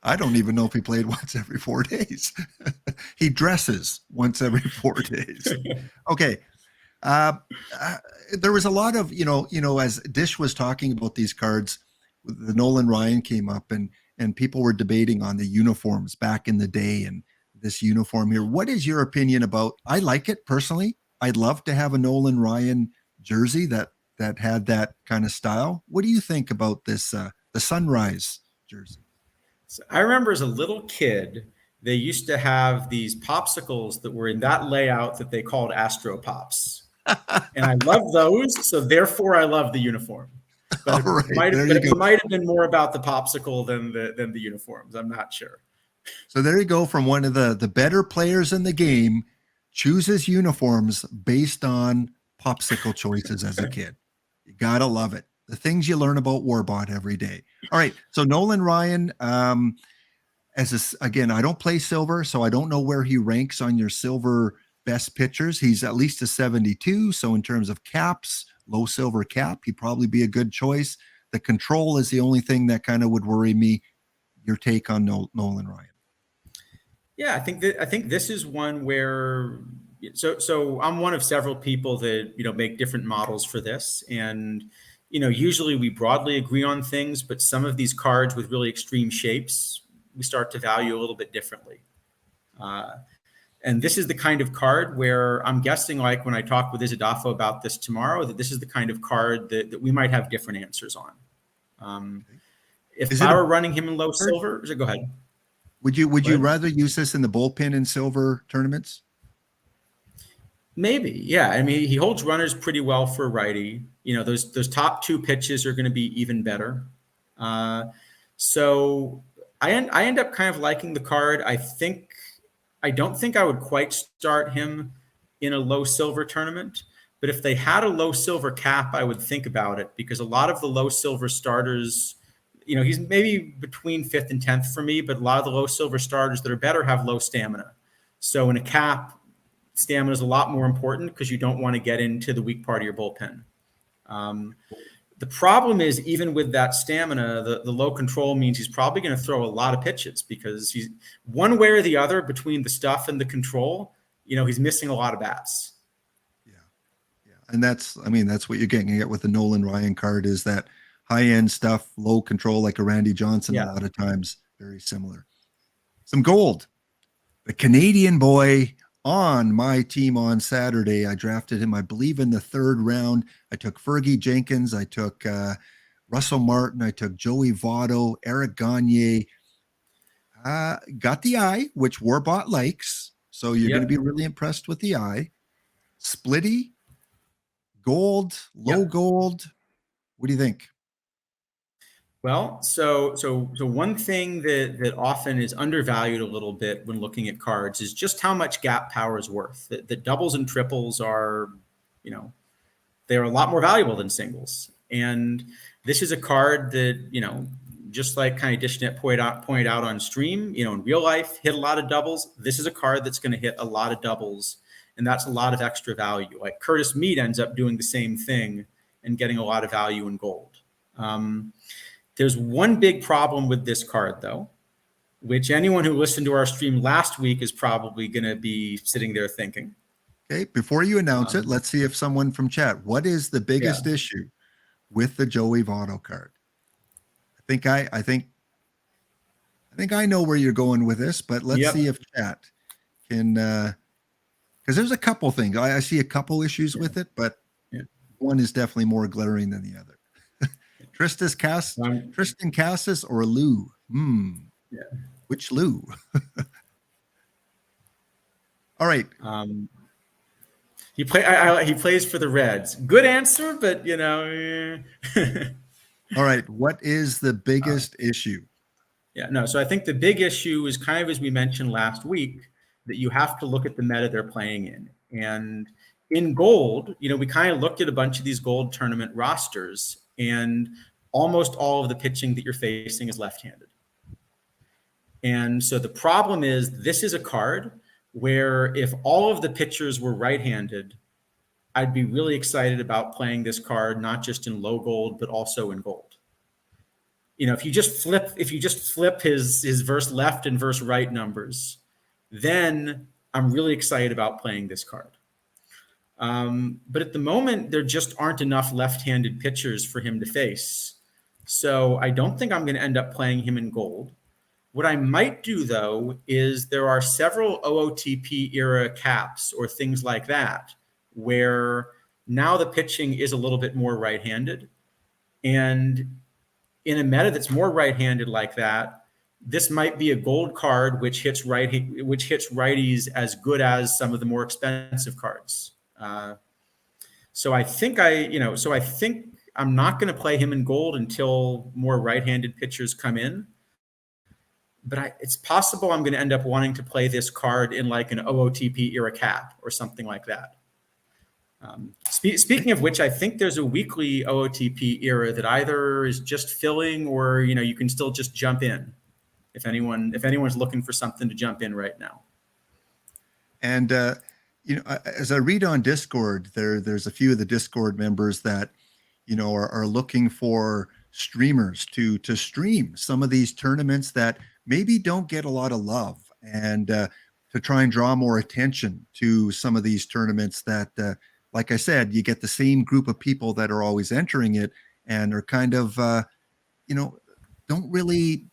I don't even know if he played once every 4 days. He dresses once every 4 days. Okay. There was a lot of, as Dish was talking about these cards, the Nolan Ryan came up and people were debating on the uniforms back in the day and this uniform here. What is your opinion about? I like it personally. I'd love to have a Nolan Ryan jersey that had that kind of style. What do you think about this, the Sunrise jersey? So I remember as a little kid, they used to have these popsicles that were in that layout that they called Astro Pops. And I love those, so therefore I love the uniform. But it might have been more about the popsicle than the uniforms. I'm not sure. So there you go, from one of the better players in the game, chooses uniforms based on popsicle choices as a kid. You gotta love it. The things you learn about Warbot every day. All right, so Nolan Ryan, again, I don't play silver, so I don't know where he ranks on your silver best pitchers. He's at least a 72. So in terms of caps, low silver cap, he'd probably be a good choice. The control is the only thing that kind of would worry me. Your take on Nolan Ryan? Yeah, I think this is one where so I'm one of several people that make different models for this, and usually we broadly agree on things, but some of these cards with really extreme shapes we start to value a little bit differently. And this is the kind of card where I'm guessing, like when I talk with Isidafo about this tomorrow, that this is the kind of card that we might have different answers on. Is If it I a were running him in low card? silver, so go ahead. Would Go you ahead. rather use this in the bullpen in silver tournaments? Maybe, yeah. I mean, he holds runners pretty well for a righty. You know, those top two pitches are going to be even better. So I end up kind of liking the card. I don't think I would quite start him in a low silver tournament, but if they had a low silver cap, I would think about it, because a lot of the low silver starters, you know, he's maybe between 5th and 10th for me, but a lot of the low silver starters that are better have low stamina. So in a cap, stamina is a lot more important because you don't want to get into the weak part of your bullpen. The problem is, even with that stamina, the low control means he's probably going to throw a lot of pitches, because he's one way or the other between the stuff and the control, you know, he's missing a lot of bats. Yeah. Yeah. And that's what you're getting at with the Nolan Ryan card, is that high end stuff, low control, like a Randy Johnson, Yeah. a lot of times very similar. Some gold. The Canadian boy on my team on Saturday. I drafted him, I believe, in the 3rd round. I took Fergie Jenkins. I took Russell Martin. I took Joey Votto, Eric Gagne. Got the eye, which Warbot likes. So you're going to be really impressed with the eye. Splitty, gold, low gold. What do you think? Well, so one thing that often is undervalued a little bit when looking at cards is just how much gap power is worth. The doubles and triples are, you know, they're a lot more valuable than singles. And this is a card that, you know, just like kind of Dishnet point out on stream, you know, in real life, hit a lot of doubles. This is a card that's going to hit a lot of doubles, and that's a lot of extra value. Like Curtis Mead ends up doing the same thing and getting a lot of value in gold. There's one big problem with this card, though, which anyone who listened to our stream last week is probably going to be sitting there thinking. Okay, before you announce it, let's see if someone from chat, what is the biggest issue with the Joey Votto card? I think I know where you're going with this, but let's see if chat can, because there's a couple things. I see a couple issues with it, but one is definitely more glaring than the other. Tristan Cassis or Lou? Which Lou? All right. He plays for the Reds. Good answer, but you know. All right. What is the biggest issue? Yeah, no. So I think the big issue is kind of, as we mentioned last week, that you have to look at the meta they're playing in. And in gold, you know, we kind of looked at a bunch of these gold tournament rosters, and almost all of the pitching that you're facing is left-handed. And so the problem is, this is a card where if all of the pitchers were right-handed, I'd be really excited about playing this card, not just in low gold, but also in gold. You know, if you just flip his verse left and verse right numbers, then I'm really excited about playing this card. But at the moment, there just aren't enough left-handed pitchers for him to face. So I don't think I'm going to end up playing him in gold. What I might do, though, is there are several OOTP era caps or things like that, where now the pitching is a little bit more right-handed. And in a meta that's more right-handed like that, this might be a gold card which hits righties as good as some of the more expensive cards. So I think I'm not going to play him in gold until more right-handed pitchers come in. But it's possible I'm going to end up wanting to play this card in like an OOTP era cap or something like that. Speaking of which, I think there's a weekly OOTP era that either is just filling, or you know, you can still just jump in if anyone's looking for something to jump in right now. And you know, as I read on Discord, there's a few of the Discord members that, you know, are looking for streamers to stream some of these tournaments that maybe don't get a lot of love, and to try and draw more attention to some of these tournaments that, like I said, you get the same group of people that are always entering it and are kind of, you know, don't really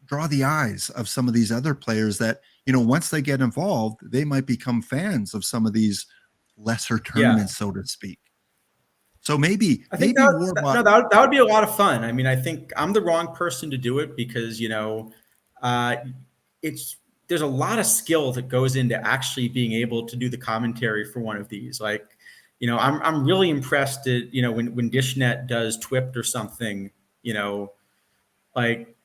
draw the eyes of some of these other players that once they get involved, they might become fans of some of these lesser tournaments, so to speak. So maybe I think Warbot. that would be a lot of fun. I mean, I think I'm the wrong person to do it because uh, it's there's a lot of skill that goes into actually being able to do the commentary for one of these. Like, I'm really impressed at when Dishnet does Twipped or something. Like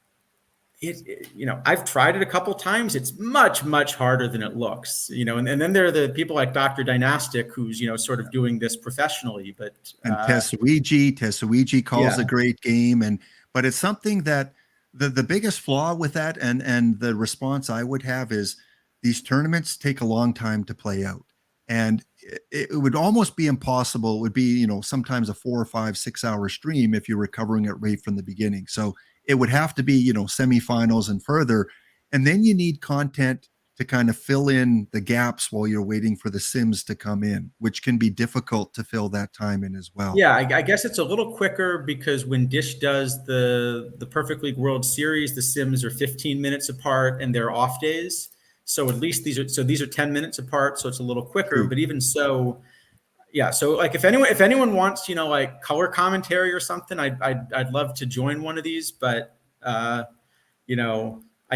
I've tried it a couple times. It's much, much harder than it looks, and then there are the people like Dr. Dynastic who's, sort of doing this professionally, but, And Tesuigi calls yeah, a great game. But it's something that the biggest flaw with that and the response I would have is these tournaments take a long time to play out. And it would almost be impossible. It would be, sometimes a 4 or 5, 6 hour stream if you're recovering it right from the beginning. So it would have to be, semifinals and further. And then you need content to kind of fill in the gaps while you're waiting for the sims to come in, which can be difficult to fill that time in as well. yeah. I guess it's a little quicker because when Dish does the Perfect League World Series, the sims are 15 minutes apart and they're off days. So at least these are 10 minutes apart, so it's a little quicker. True. But even so, yeah. So like if anyone wants, like color commentary or something, I'd love to join one of these. But I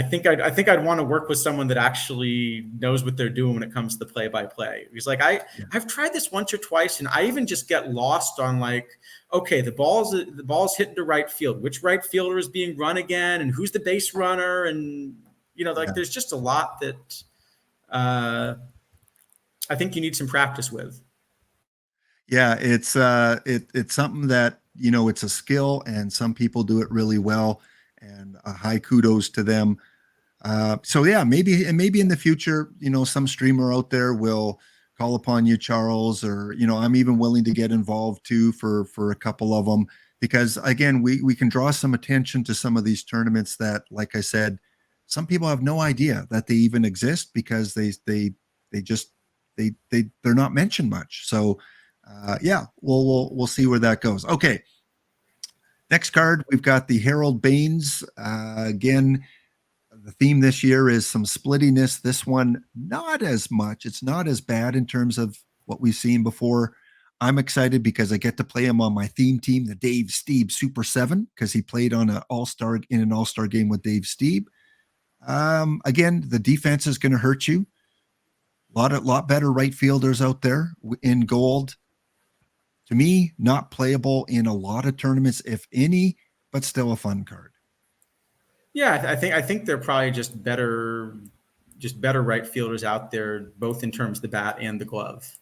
think I'd want to work with someone that actually knows what they're doing when it comes to the play-by-play. Because like I've tried this once or twice, and I even just get lost on like, okay, the ball's hitting the right field. Which right fielder is being run again, and who's the base runner, and there's just a lot that I think you need some practice with. Yeah, it's something that it's a skill, and some people do it really well, and high kudos to them. So yeah, maybe in the future, some streamer out there will call upon you, Charles, or I'm even willing to get involved too for a couple of them, because again, we can draw some attention to some of these tournaments that, like I said, some people have no idea that they even exist because they're not mentioned much. So yeah, we'll see where that goes. Okay. Next card, we've got the Harold Baines. Again, the theme this year is some splittiness. This one, not as much. It's not as bad in terms of what we've seen before. I'm excited because I get to play him on my theme team, the Dave Steeb Super 7, because he played on an all-star game with Dave Steeb. Again, the defense is going to hurt you. Lot better right fielders out there in gold. To me, not playable in a lot of tournaments, if any, but still a fun card. Yeah, I think they're probably just better right fielders out there, both in terms of the bat and the glove.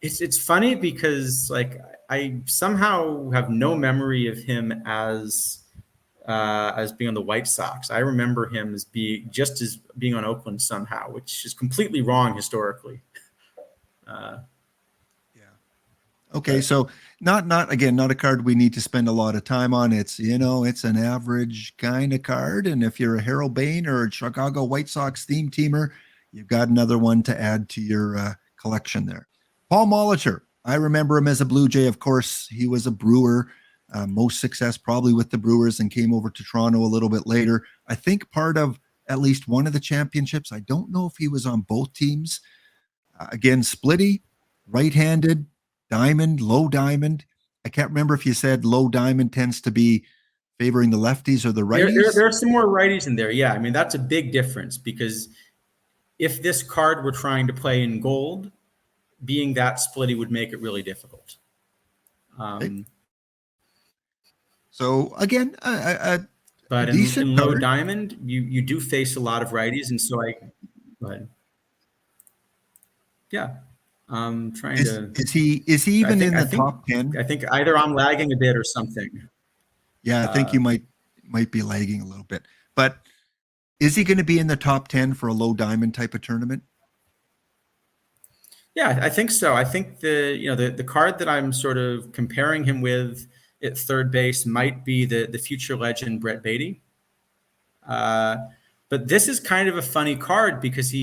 It's funny because like I somehow have no memory of him as being on the White Sox. I remember him as being on Oakland somehow, which is completely wrong historically. Okay, so not a card we need to spend a lot of time on. It's it's an average kind of card, and if you're a Harold Bain or a Chicago White Sox theme teamer, you've got another one to add to your collection there. Paul Molitor, I remember him as a Blue Jay. Of course, he was a Brewer. Most success probably with the Brewers, and came over to Toronto a little bit later. I think part of at least one of the championships. I don't know if he was on both teams. Again, splitty, right-handed. Diamond, low diamond. I can't remember if you said low diamond tends to be favoring the lefties or the righties. There are some more righties in there. Yeah, I mean, that's a big difference because if this card were trying to play in gold, being that splitty would make it really difficult. So again, but in low diamond, you do face a lot of righties, and so yeah. Trying to. Is he even in the top 10? I think either I'm lagging a bit or something. Yeah, I think you might be lagging a little bit. But is he going to be in the top 10 for a low diamond type of tournament? Yeah, I think so. I think the card that I'm sort of comparing him with at third base might be the future legend Brett Beatty. But this is kind of a funny card because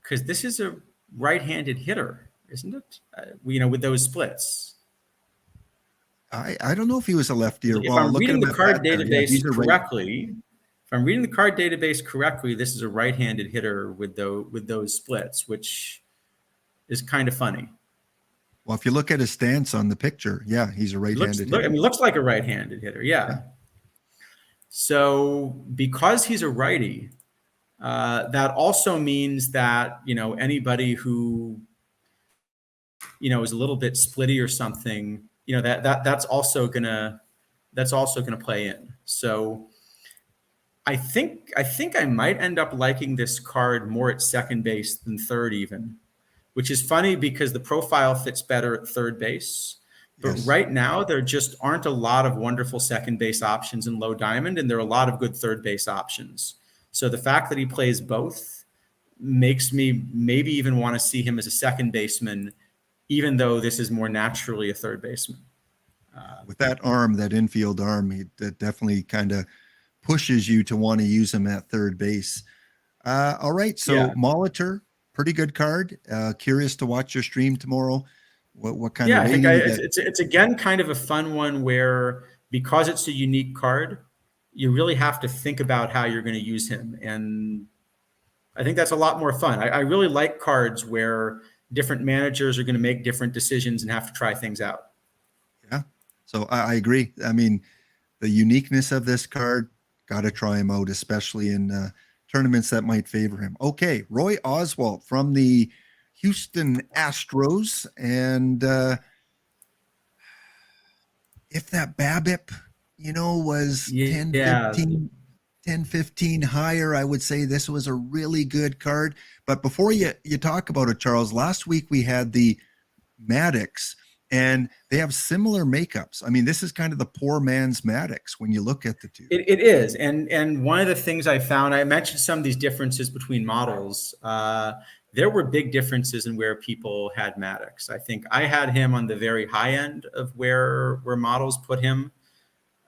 because this is a right-handed hitter, isn't it? With those splits. I don't know if he was a lefty or if I'm reading the card database correctly, I'm reading the card database correctly, this is a right-handed hitter with those splits, which is kind of funny. Well, if you look at his stance on the picture, yeah, he's a right-handed hitter. Looks like a right-handed hitter, yeah. So because he's a righty, that also means that, anybody who, is a little bit splitty or something, that's also gonna play in. So I think I might end up liking this card more at second base than third even, which is funny because the profile fits better at third base. But right now, there just aren't a lot of wonderful second base options in low diamond, and there are a lot of good third base options. So the fact that he plays both makes me maybe even want to see him as a second baseman, even though this is more naturally a third baseman. With that arm, that infield arm, that definitely kind of pushes you to want to use him at third base. All right, so Molitor, pretty good card. Curious to watch your stream tomorrow. What kind of rating? It's again kind of a fun one where, because it's a unique card, you really have to think about how you're going to use him, and I think that's a lot more fun. I really like cards where different managers are going to make different decisions and have to try things out. Yeah, so I agree. I mean, the uniqueness of this card, got to try him out, especially in tournaments that might favor him. Okay, Roy Oswalt from the Houston Astros, and if that BABIP, was 10, 15 higher, I would say this was a really good card. But before you talk about it, Charles, last week we had the Maddox, and they have similar makeups. I mean, this is kind of the poor man's Maddox when you look at the two. It is, and one of the things I found, I mentioned some of these differences between models. There were big differences in where people had Maddox. I think I had him on the very high end of where models put him.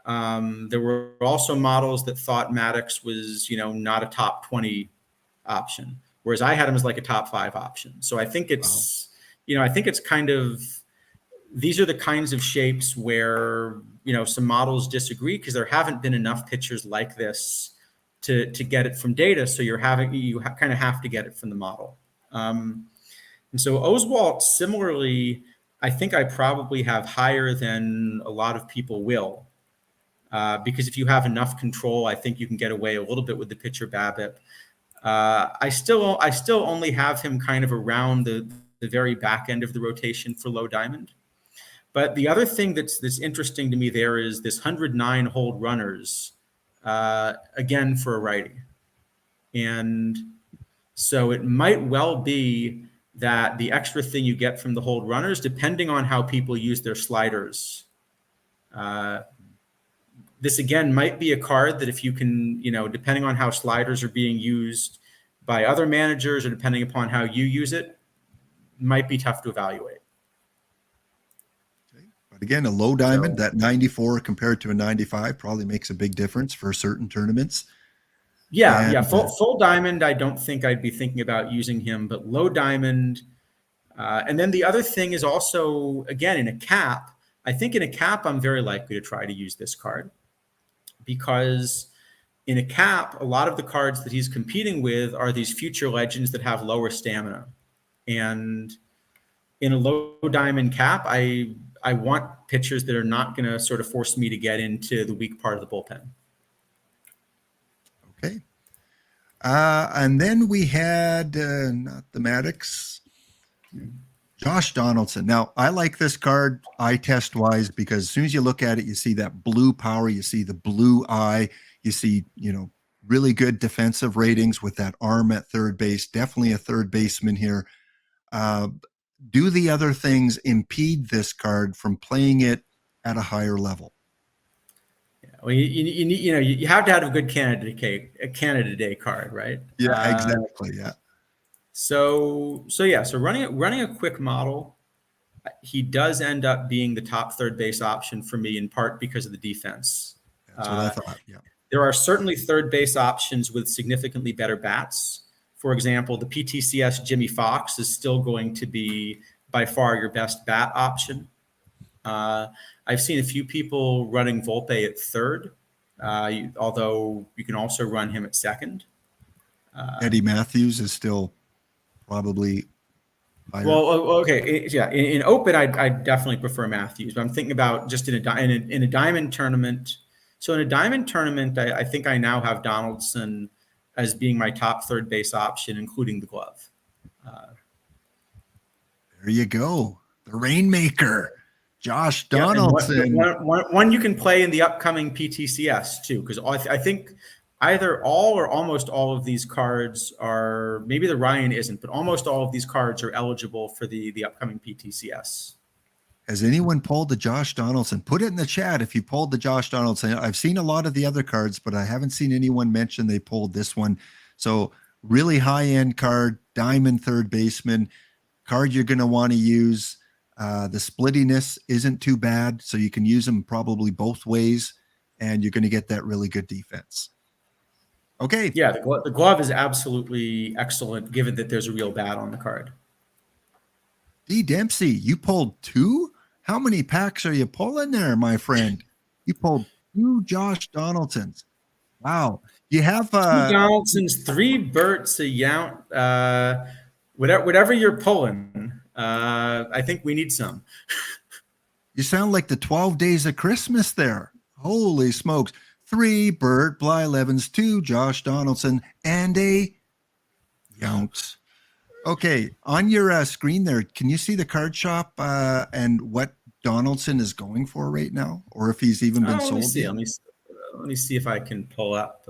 There were also models that thought Maddox was, not a top 20 option, whereas I had him as like a top 5 option. So I think it's, I think it's kind of, these are the kinds of shapes where, some models disagree because there haven't been enough pictures like this to get it from data. So you kind of have to get it from the model. And so Oswalt, similarly, I think I probably have higher than a lot of people will. Because if you have enough control, I think you can get away a little bit with the pitcher BABIP. I still only have him kind of around the very back end of the rotation for low diamond. But the other thing that's interesting to me there is this 109 hold runners, again for a righty. And so it might well be that the extra thing you get from the hold runners, depending on how people use their sliders, this again might be a card that if you can, depending on how sliders are being used by other managers or depending upon how you use it, might be tough to evaluate. Okay. But again, a low diamond, that 94 compared to a 95 probably makes a big difference for certain tournaments. Yeah. Full diamond, I don't think I'd be thinking about using him, but low diamond. And then the other thing is also, again, in a cap, I think in a cap, I'm very likely to try to use this card. Because in a cap, a lot of the cards that he's competing with are these future legends that have lower stamina. And in a low diamond cap, I want pitchers that are not going to sort of force me to get into the weak part of the bullpen. Okay. And then we had, not the Maddox, Josh Donaldson. Now, I like this card eye test wise because as soon as you look at it, you see that blue power, you see the blue eye, you see, really good defensive ratings with that arm at third base. Definitely a third baseman here. Do the other things impede this card from playing it at a higher level? Yeah, well, you have to have a good candidate day card, right? Yeah, exactly. Yeah. So running a quick model, he does end up being the top third base option for me in part because of the defense. That's what I thought. Yeah. There are certainly third base options with significantly better bats. For example, the PTCS Jimmy Fox is still going to be by far your best bat option. I've seen a few people running Volpe at third. although you can also run him at second. Eddie Matthews is still probably higher. Well, okay, yeah. In open, I definitely prefer Matthews, but I'm thinking about just in a diamond tournament. So in a diamond tournament, I think I now have Donaldson as being my top third base option, including the glove. There you go, the Rainmaker, Josh Yeah, and Donaldson. one you can play in the upcoming PTCS too, because I think either all or almost all of these cards are, maybe the Ryan isn't, but almost all of these cards are eligible for the upcoming PTCS. Has anyone pulled the Josh Donaldson? Put it in the chat if you pulled the Josh Donaldson. I've seen a lot of the other cards, but I haven't seen anyone mention they pulled this one. So really high-end card, diamond third baseman, card you're going to want to use. The splittiness isn't too bad, so you can use them probably both ways, and you're going to get that really good defense. Okay. Yeah, the glove is absolutely excellent, given that there's a real bat on the card. D. Dempsey, you pulled 2? How many packs are you pulling there, my friend? You pulled 2 Josh Donaldsons. Wow. You have 2 Donaldsons, 3 Berts, a Yount, whatever you're pulling. I think we need some. You sound like the 12 Days of Christmas there. Holy smokes. 3 Bert Blyleven's, 2 Josh Donaldson, and a Yount. Okay, on your screen there, can you see the card shop and what Donaldson is going for right now, or if he's even been sold? Let me see if I can pull up.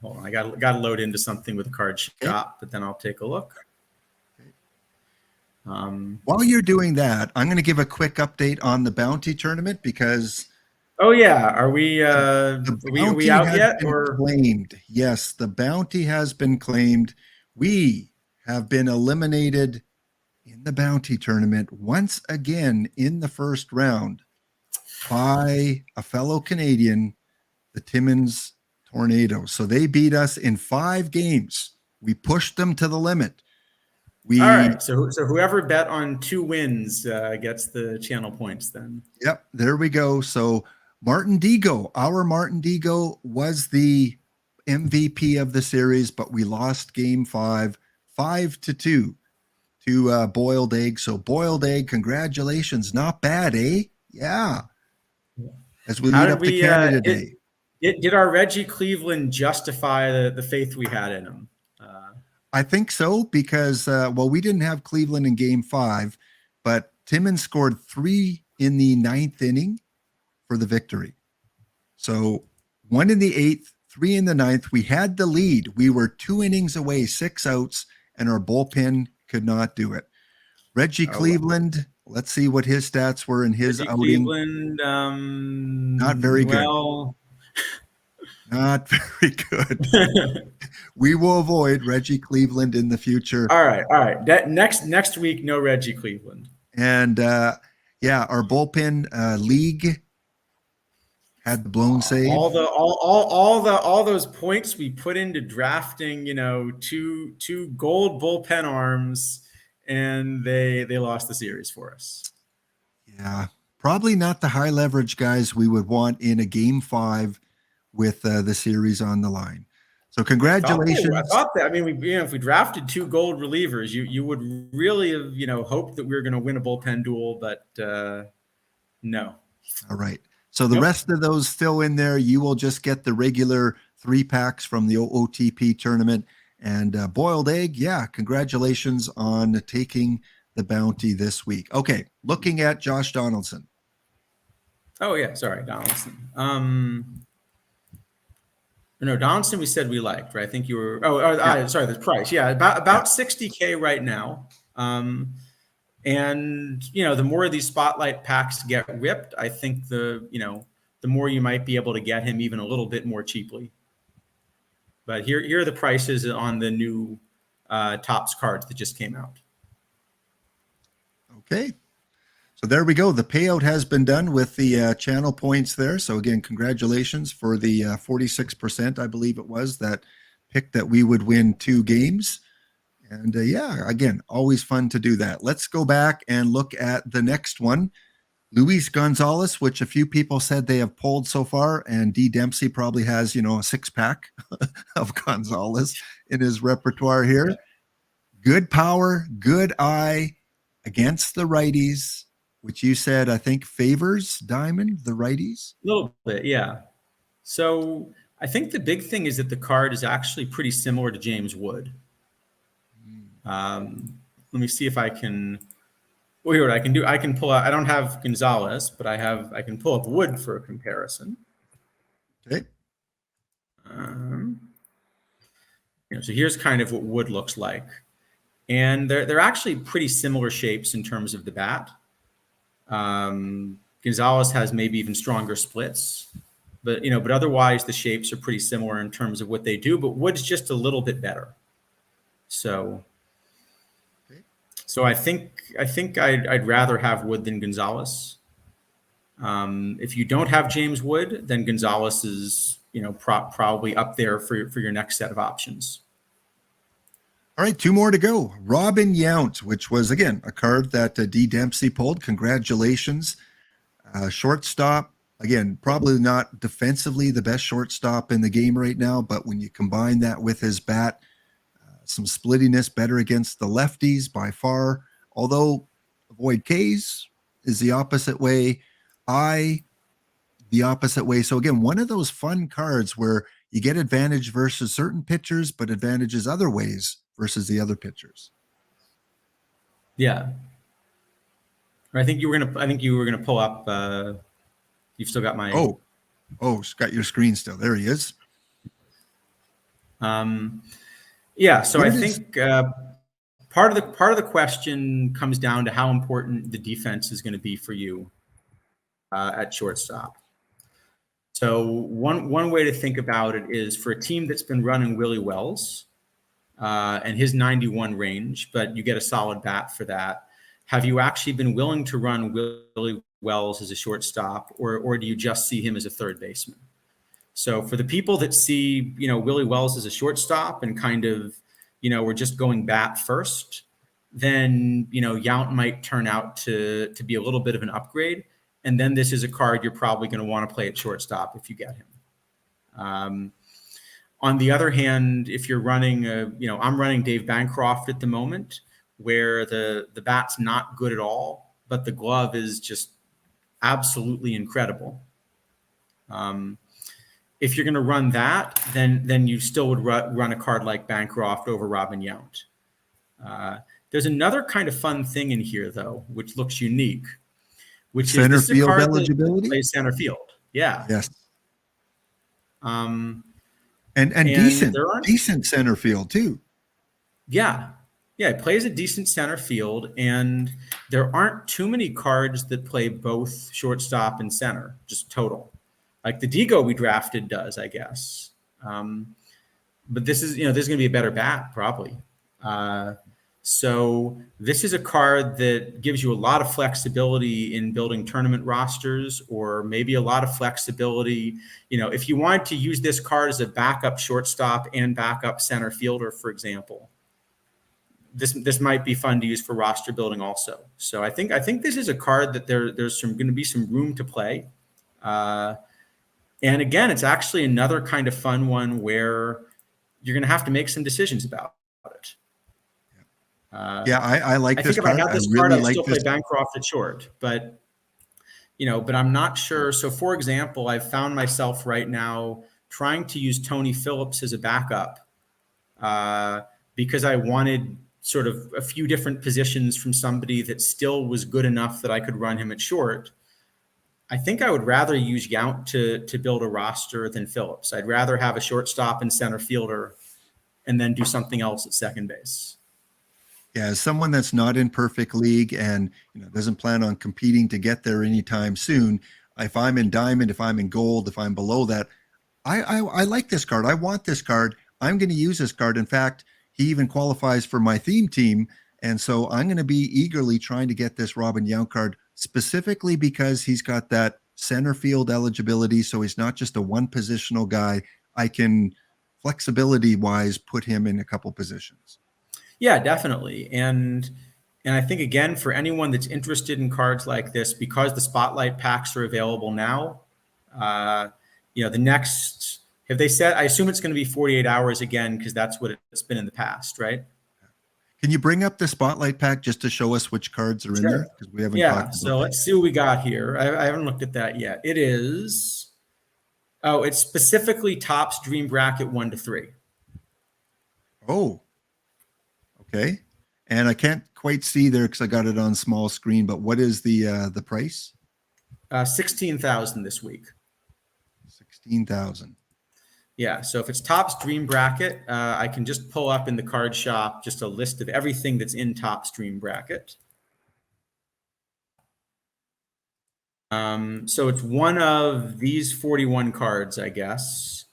Hold on, I got to load into something with the card shop, but then I'll take a look. While you're doing that, I'm going to give a quick update on the bounty tournament because. Oh yeah, are we out yet? Or claimed? Yes, the bounty has been claimed. We have been eliminated in the bounty tournament once again in the first round by a fellow Canadian, the Timmins Tornadoes. So they beat us in 5 games. We pushed them to the limit. All right. So whoever bet on 2 wins gets the channel points then. Yep. There we go. So Martin Digo, our Martin Digo was the MVP of the series, but we lost game 5. 5-2 to Boiled Egg. So Boiled Egg, congratulations. Not bad, eh? Yeah. As we lead up to Canada Day. Did our Reggie Cleveland justify the faith we had in him? I think so because, we didn't have Cleveland in game 5, but Timmins scored 3 in the 9th inning for the victory. So 1 in the 8th, 3 in the 9th. We had the lead. We were 2 innings away, 6 outs. And our bullpen could not do it. Reggie Cleveland, let's see what his stats were in his Reggie outing. Cleveland, not very good. Not very good. We will avoid Reggie Cleveland in the future. All right. Next week, no Reggie Cleveland. And our bullpen league had the blown save. All those points we put into drafting, two gold bullpen arms, and they lost the series for us. Yeah, probably not the high leverage guys we would want in a game 5 with the series on the line. So congratulations. I thought that. I mean, if we drafted 2 gold relievers, you would really have hoped that we were going to win a bullpen duel, but no. All right. So the rest of those still in there, you will just get the regular 3 packs from the OOTP tournament. And Boiled Egg, congratulations on taking the bounty this week. Okay, looking at Josh Donaldson. Oh, yeah, sorry, Donaldson. No, Donaldson we said we liked, right? I think you were sorry, the price. Yeah, about $60K right now. And the more of these spotlight packs get ripped, I think the more you might be able to get him even a little bit more cheaply. But here are the prices on the new Topps cards that just came out. Okay. So there we go. The payout has been done with the channel points there. So again, congratulations for the 46%, I believe it was, that picked that we would win 2 games. And again, always fun to do that. Let's go back and look at the next one. Luis Gonzalez, which a few people said they have pulled so far, and D Dempsey probably has, a 6-pack of Gonzalez in his repertoire here. Yeah. Good power, good eye against the righties, which you said I think favors Diamond, the righties. A little bit, yeah. So I think the big thing is that the card is actually pretty similar to James Wood. Let me see if I can. Well, here what I can do. I can pull out. I don't have Gonzalez, but I can pull up Wood for a comparison. Okay. So here's kind of what Wood looks like, and they're actually pretty similar shapes in terms of the bat. Gonzalez has maybe even stronger splits, but otherwise the shapes are pretty similar in terms of what they do. But Wood's just a little bit better. So I think I'd rather have Wood than Gonzalez. If you don't have James Wood, then Gonzalez is probably up there for your next set of options. All right, 2 more to go. Robin Yount, which was, again, a card that D. Dempsey pulled. Congratulations. Shortstop, again, probably not defensively the best shortstop in the game right now, but when you combine that with his bat, some splittiness, better against the lefties by far, although avoid Ks is the opposite way. The opposite way. So again, one of those fun cards where you get advantage versus certain pitchers, but advantages other ways versus the other pitchers. Yeah. I think you were gonna pull up. You've still got my. Oh, it's got your screen still. There he is. Yeah. So I think part of the question comes down to how important the defense is going to be for you at shortstop. So one way to think about it is for a team that's been running Willie Wells and his 91 range, but you get a solid bat for that. Have you actually been willing to run Willie Wells as a shortstop, or do you just see him as a third baseman? So for the people that see, Willie Wells as a shortstop and kind of, we're just going bat first, then, Yount might turn out to be a little bit of an upgrade. And then this is a card you're probably going to want to play at shortstop if you get him. On the other hand, if you're running, I'm running Dave Bancroft at the moment, where the bat's not good at all, but the glove is just absolutely incredible. If you're going to run that, then you still would run a card like Bancroft over Robin Yount. There's another kind of fun thing in here, though, which looks unique, which center is field eligibility. Plays center field, yeah. Yes. And decent center field too. Yeah, it plays a decent center field, and there aren't too many cards that play both shortstop and center, just total. Like the Digo we drafted does, I guess. But this is going to be a better bat probably. So this is a card that gives you a lot of flexibility in building tournament rosters, or maybe a lot of flexibility. If you wanted to use this card as a backup shortstop and backup center fielder, for example, this might be fun to use for roster building also. So I think this is a card that there's going to be some room to play. And again, it's actually another kind of fun one where you're going to have to make some decisions about it. I like this card. I think if I got this card, I'd still play Bancroft at short, but I'm not sure. So for example, I've found myself right now trying to use Tony Phillips as a backup because I wanted sort of a few different positions from somebody that still was good enough that I could run him at short. I think I would rather use Yount to build a roster than Phillips. I'd rather have a shortstop and center fielder and then do something else at second base. Yeah, as someone that's not in perfect league and doesn't plan on competing to get there anytime soon, if I'm in diamond, if I'm in gold, if I'm below that, I like this card. I want this card. I'm going to use this card. In fact, he even qualifies for my theme team. And so I'm going to be eagerly trying to get this Robin Yount card, specifically because he's got that center field eligibility. So he's not just a one positional guy. I can flexibility wise put him in a couple positions. Yeah, definitely. And And I think, again, for anyone that's interested in cards like this, because the Spotlight packs are available now, the next, have they said, I assume it's going to be 48 hours again, because that's what it's been in the past, right? Can you bring up the Spotlight pack just to show us which cards are in there? Because we haven't Yeah, talked about so that. let's see what we got here. I haven't looked at that yet. It is, it's specifically Topps Dream Bracket 1 to 3. Oh, okay. And I can't quite see there because I got it on small screen, but what is the price? 16,000 this week. 16,000. Yeah, so if it's Topps Dream Bracket, I can just pull up in the card shop just a list of everything that's in Topps Dream Bracket. So it's one of these 41 cards, I guess.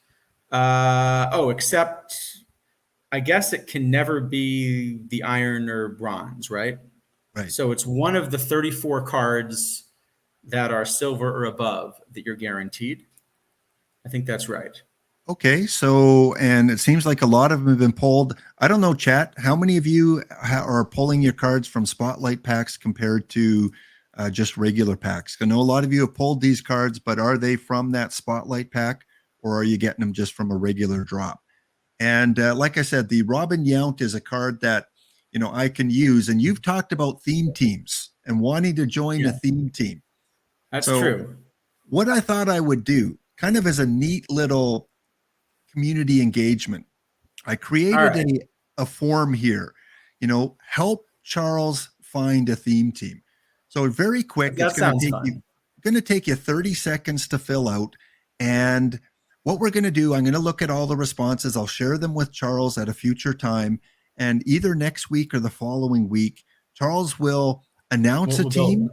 Except I guess it can never be the iron or bronze, right? Right. So it's one of the 34 cards that are silver or above that you're guaranteed. I think that's right. Okay, so, and it seems like a lot of them have been pulled. I don't know, chat, how many of you are pulling your cards from Spotlight packs compared to just regular packs? I know a lot of you have pulled these cards, but are they from that Spotlight pack, or are you getting them just from a regular drop? And like I said, the Robin Yount is a card that, I can use. And you've talked about theme teams and wanting to join a theme team. That's so true. What I thought I would do, kind of as a neat little community engagement, I created a form here, help Charles find a theme team. So very quick, That it's going to take you 30 seconds to fill out. And what we're going to do, I'm going to look at all the responses. I'll share them with Charles at a future time. And either next week or the following week, Charles will announce a team,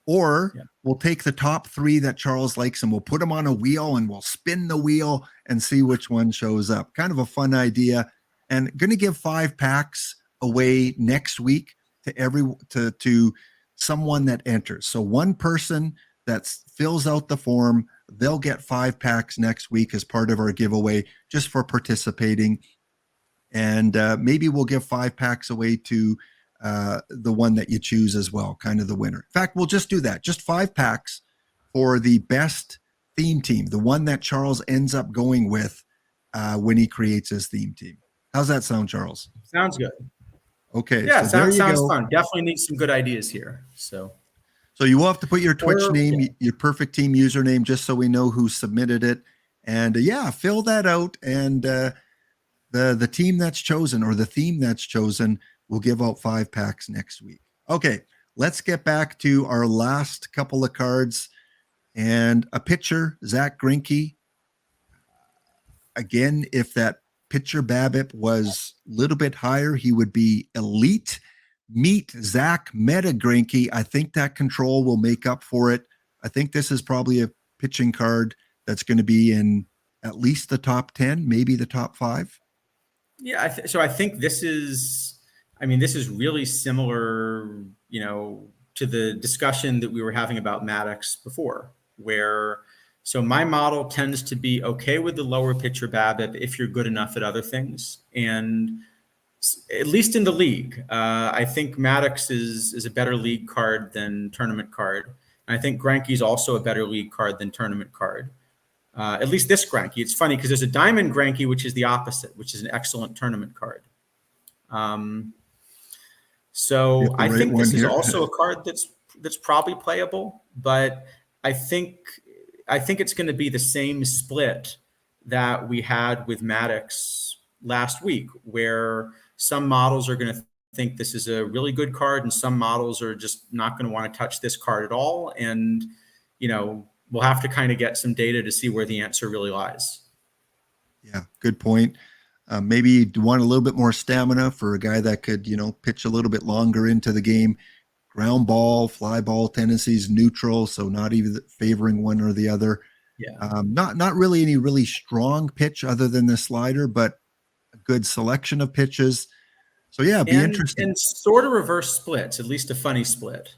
or we'll take the top 3 that Charles likes and we'll put them on a wheel and we'll spin the wheel and see which one shows up. Kind of a fun idea. And going to give 5 packs away next week to someone that enters. So one person that fills out the form, they'll get 5 packs next week as part of our giveaway just for participating. And maybe we'll give 5 packs away to the one that you choose as well, kind of the winner. In fact, we'll just do that. Just 5 packs for the best theme team, the one that Charles ends up going with when he creates his theme team. How's that sound, Charles? Sounds good. Okay. Yeah, so sounds fun. Definitely need some good ideas here. So you will have to put your Twitch name, your perfect team username, just so we know who submitted it. And fill that out. And the team that's chosen, or the theme that's chosen, we'll give out 5 packs next week. Okay, let's get back to our last couple of cards. And a pitcher, Zach Greinke. Again, if that pitcher BABIP was a little bit higher, he would be elite. Meet Zach Meta Greinke. I think that control will make up for it. I think this is probably a pitching card that's going to be in at least the top 10, maybe the top 5. Yeah, so I think this is really similar, to the discussion that we were having about Maddox before, where so my model tends to be okay with the lower pitcher BABIP if you're good enough at other things. And at least in the league, I think Maddox is a better league card than tournament card. And I think Greinke is also a better league card than tournament card. At least this Greinke. It's funny because there's a Diamond Greinke, which is the opposite, which is an excellent tournament card. So I think this is also a card that's probably playable, but I think it's going to be the same split that we had with Maddox last week, where some models are going to think this is a really good card and some models are just not going to want to touch this card at all. And, we'll have to kind of get some data to see where the answer really lies. Yeah, good point. Maybe you want a little bit more stamina for a guy that could, pitch a little bit longer into the game. Ground ball, fly ball tendencies, neutral, so not even favoring one or the other. Yeah. Not really any really strong pitch other than the slider, but a good selection of pitches. So yeah, be interesting. And sort of reverse splits, at least a funny split.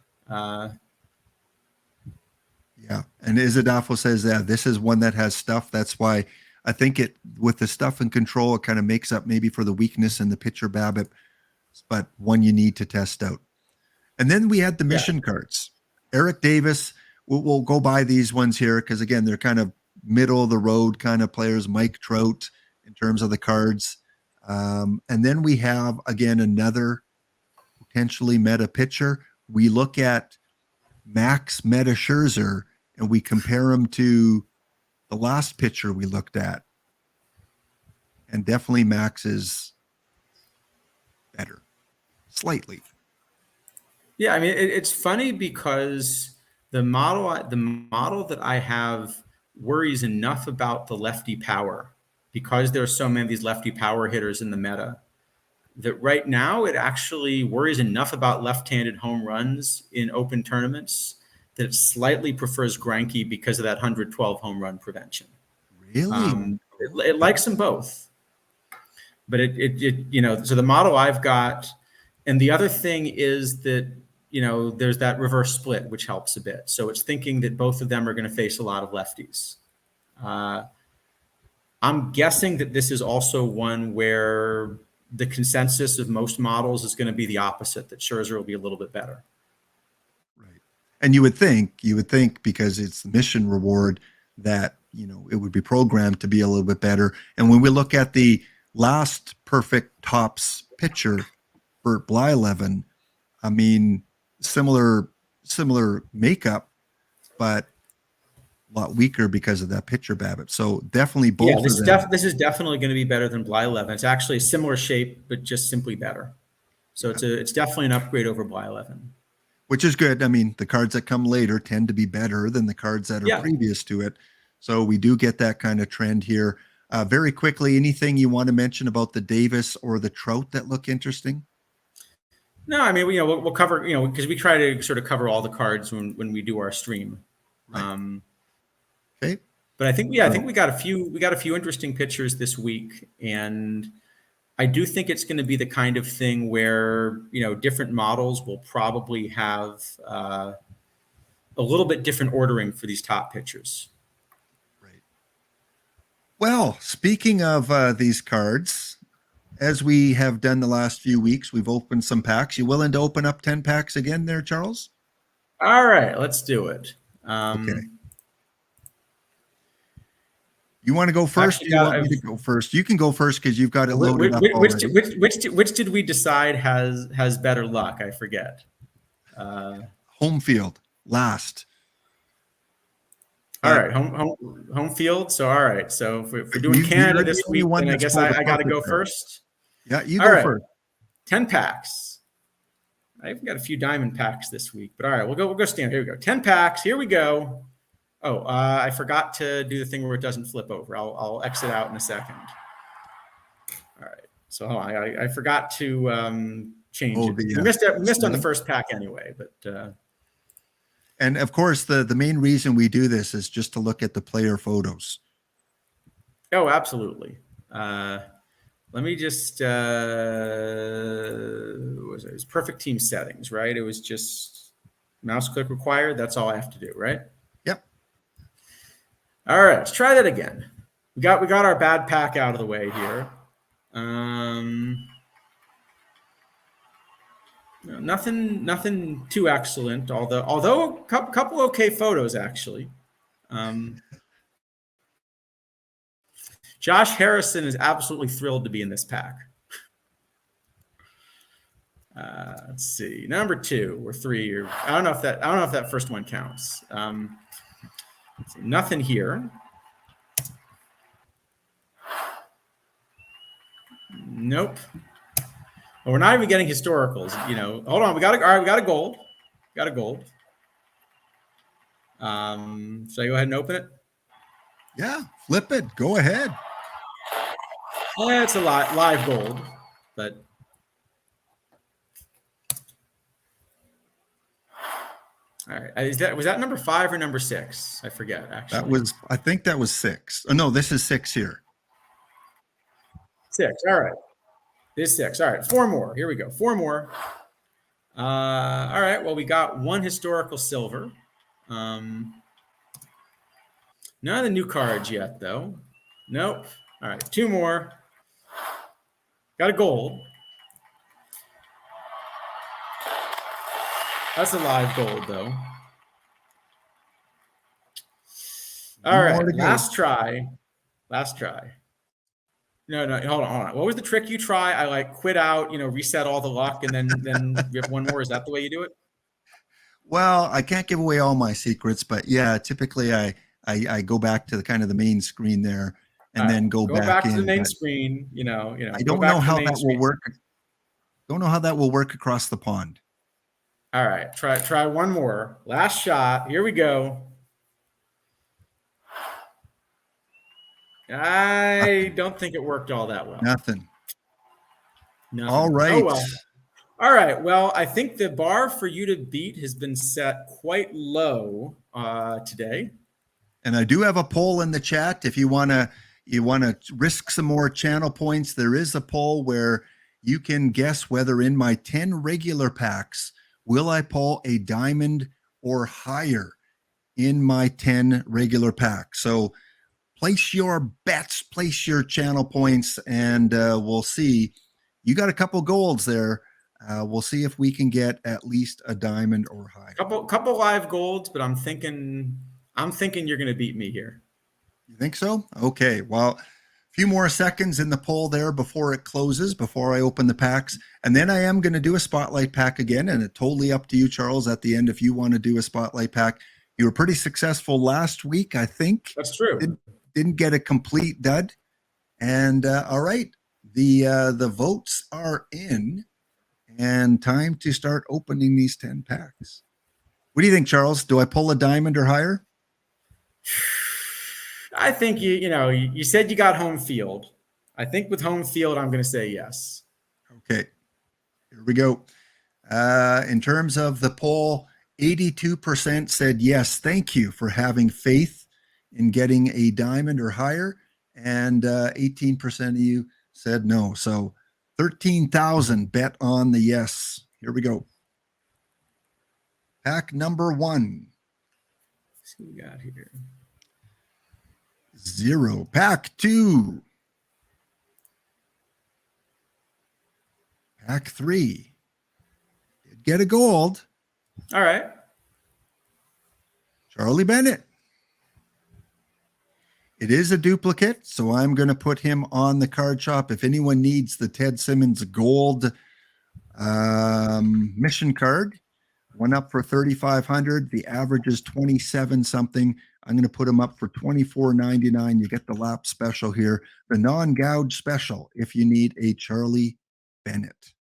Yeah, and Izadafo says that this is one that has stuff. That's why I think with the stuff and control, it kind of makes up maybe for the weakness in the pitcher BABIP, but one you need to test out. And then we had the Yeah. mission cards. Eric Davis, we'll go by these ones here because, again, they're kind of middle of the road kind of players. Mike Trout in terms of the cards. And then we have, again, another potentially meta pitcher. We look at Max Meta Scherzer and we compare him to the last pitcher we looked at. And definitely Max is better, slightly. Yeah, I mean, it's funny because the model that I have worries enough about the lefty power because there's so many of these lefty power hitters in the meta that right now it actually worries enough about left-handed home runs in open tournaments that it slightly prefers Greinke because of that 112 home run prevention. Really? It likes them both, but it so the model I've got, and the other thing is that there's that reverse split, which helps a bit. So it's thinking that both of them are going to face a lot of lefties. I'm guessing that this is also one where the consensus of most models is going to be the opposite, that Scherzer will be a little bit better. Right. And you would think because it's the mission reward that, it would be programmed to be a little bit better. And when we look at the last perfect tops pitcher, Bert Blyleven, I mean, similar makeup, but a lot weaker because of that pitcher BABIP. So definitely both. Yeah, this is definitely going to be better than Blyleven. It's actually a similar shape, but just simply better. So it's definitely an upgrade over Blyleven. Which is good. I mean, the cards that come later tend to be better than the cards that are previous to it. So we do get that kind of trend here. Very quickly, anything you want to mention about the Davis or the Trout that look interesting? No, I mean, we'll cover, because we try to sort of cover all the cards when we do our stream. Right. Okay. But I think we got a few interesting pitchers this week, and I do think it's going to be the kind of thing where different models will probably have a little bit different ordering for these top pitchers. Right. Well, speaking of these cards, as we have done the last few weeks, we've opened some packs. You willing to open up 10 packs again there, Charles? All right, let's do it. Okay. You want to go first? Or you want me to go first? You can go first because you've got it loaded up already. Which did we decide has better luck? I forget. Home field last. All right, home field. So all right. So if we're doing Canada this week, then I guess I got to go first. Yeah, you go first. 10 packs. I even got a few diamond packs this week, but all right, we'll go standard. Here we go. 10 packs. Here we go. Oh, I forgot to do the thing where it doesn't flip over. I'll exit out in a second. All right. So hold on. I forgot to change it. We missed on the first pack anyway, but. And of course, the main reason we do this is just to look at the player photos. Oh, absolutely. Let me just, it was perfect team settings, right? It was just mouse click required. That's all I have to do, right? Yep. All right, let's try that again. We got our bad pack out of the way here. Nothing too excellent, although a couple okay photos actually. Josh Harrison is absolutely thrilled to be in this pack. Let's see, number 2 or 3, or I don't know if that first one counts. Let's see, nothing here. Nope. Well, we're not even getting historicals. Hold on. We got a gold. Got a gold. Should I go ahead and open it? Yeah, flip it. Go ahead. Yeah, it's a live gold, but all right. Was that number 5 or number 6? I forget actually. I think that was 6. Oh, no, this is 6 here. 6. All right. This is 6. All right. 4 more. Here we go. 4 more. All right. Well, we got 1 historical silver. None of the new cards yet, though. Nope. All right. 2 more. Got a gold. That's a live gold, though. All One more right, to go. last try. Last try. No, hold on. What was the trick you try? I like quit out, reset all the luck, and then we have one more. Is that the way you do it? Well, I can't give away all my secrets, but yeah, typically I go back to the kind of the main screen there and All right, then go go back back to the in. main But screen. I Go don't know back to the how main that will screen. work. Don't know how that will work across the pond. All right, try one more. Last shot. Here we go. I Nothing. don't think it worked all that well. Nothing. All Nothing. Oh right. well. All right. Well, I think the bar for you to beat has been set quite low today. And I do have a poll in the chat. If you wanna risk some more channel points, there is a poll where you can guess whether in my 10 regular packs will I pull a diamond or higher in my 10 regular packs. So place your bets, place your channel points, and we'll see. You got a couple golds there. We'll see if we can get at least a diamond or higher. Couple live golds, but I'm thinking you're going to beat me here. You think so? Okay. Well, a few more seconds in the poll there before it closes, before I open the packs. And then I am going to do a spotlight pack again. And it's totally up to you, Charles, at the end if you want to do a spotlight pack. You were pretty successful last week, I think. That's true. Didn't get a complete dud. And all right, the votes are in, and time to start opening these 10 packs. What do you think, Charles? Do I pull a diamond or higher? I think you said you got home field. I think with home field, I'm going to say yes. Okay, here we go. In terms of the poll, 82% said yes, thank you for having faith in getting a diamond or higher, and 18% of you said no. So 13,000 bet on the yes. Here we go. Pack number 1. Let's see what we got here. 0. Pack 2. Pack 3. Did get a gold. All right. Charlie Bennett. It is a duplicate, so I'm going to put him on the card shop. If anyone needs the Ted Simmons gold mission card, one up for 3,500. The average is 27 something. I'm going to put him up for $24.99. You get the lap special here, the non-gouge special if you need a Charlie Bennett.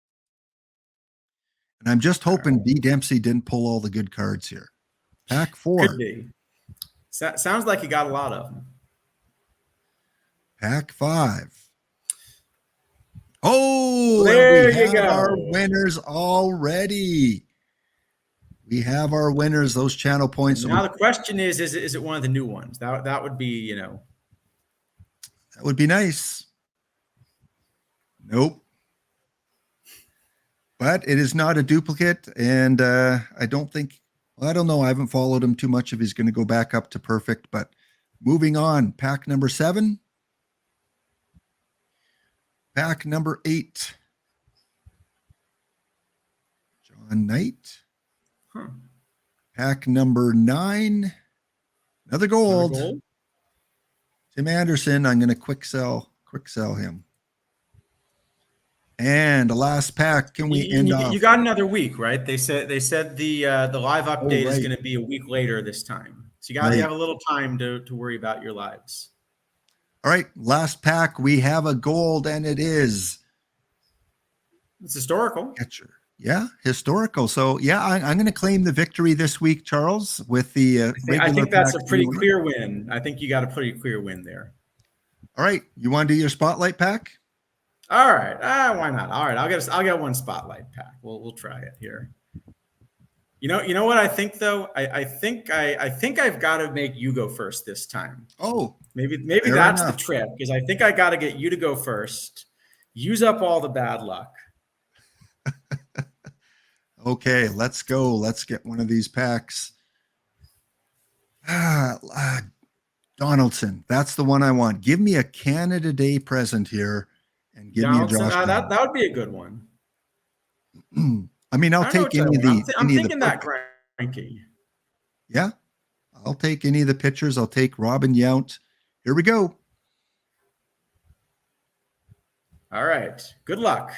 And I'm just hoping D. Dempsey didn't pull all the good cards here. Pack 4. Could be. Sounds like you got a lot of them. Pack 5. Oh, there we you have go. Our winners already. We have our winners, those channel points. Now the question is it one of the new ones? That would be, That would be nice. Nope. But it is not a duplicate, and I don't think, well, I don't know. I haven't followed him too much if he's going to go back up to perfect. But moving on, pack number 7. Pack number 8. John Knight. huh. Pack number 9. Another gold. Another gold? Tim Anderson. I'm going to quick sell him. And the last pack. Can we end off? You got another week, right? They said the live update is going to be a week later this time, so you got to have a little time to worry about your lives. All right, last pack. We have a gold, and it's historical. Catcher. Yeah, historical. So yeah, I'm going to claim the victory this week, Charles, with the. I think that's a pretty clear win. I think you got a pretty clear win there. All right, you want to do your spotlight pack? All right, why not? All right, I'll get one spotlight pack. We'll try it here. You know what I think though? I think I've got to make you go first this time. Oh, maybe that's enough. The trick, because I think I got to get you to go first. Use up all the bad luck. Okay, let's go. Let's get one of these packs. Donaldson, that's the one I want. Give me a Canada Day present here, and give Donaldson, me a Josh. That would be a good one. I mean, I'll I don't know take which other any of one. the I'm any of the thinking that Greinke. yeah, I'll take any of the pitchers. I'll take Robin Yount. Here we go. All right. Good luck.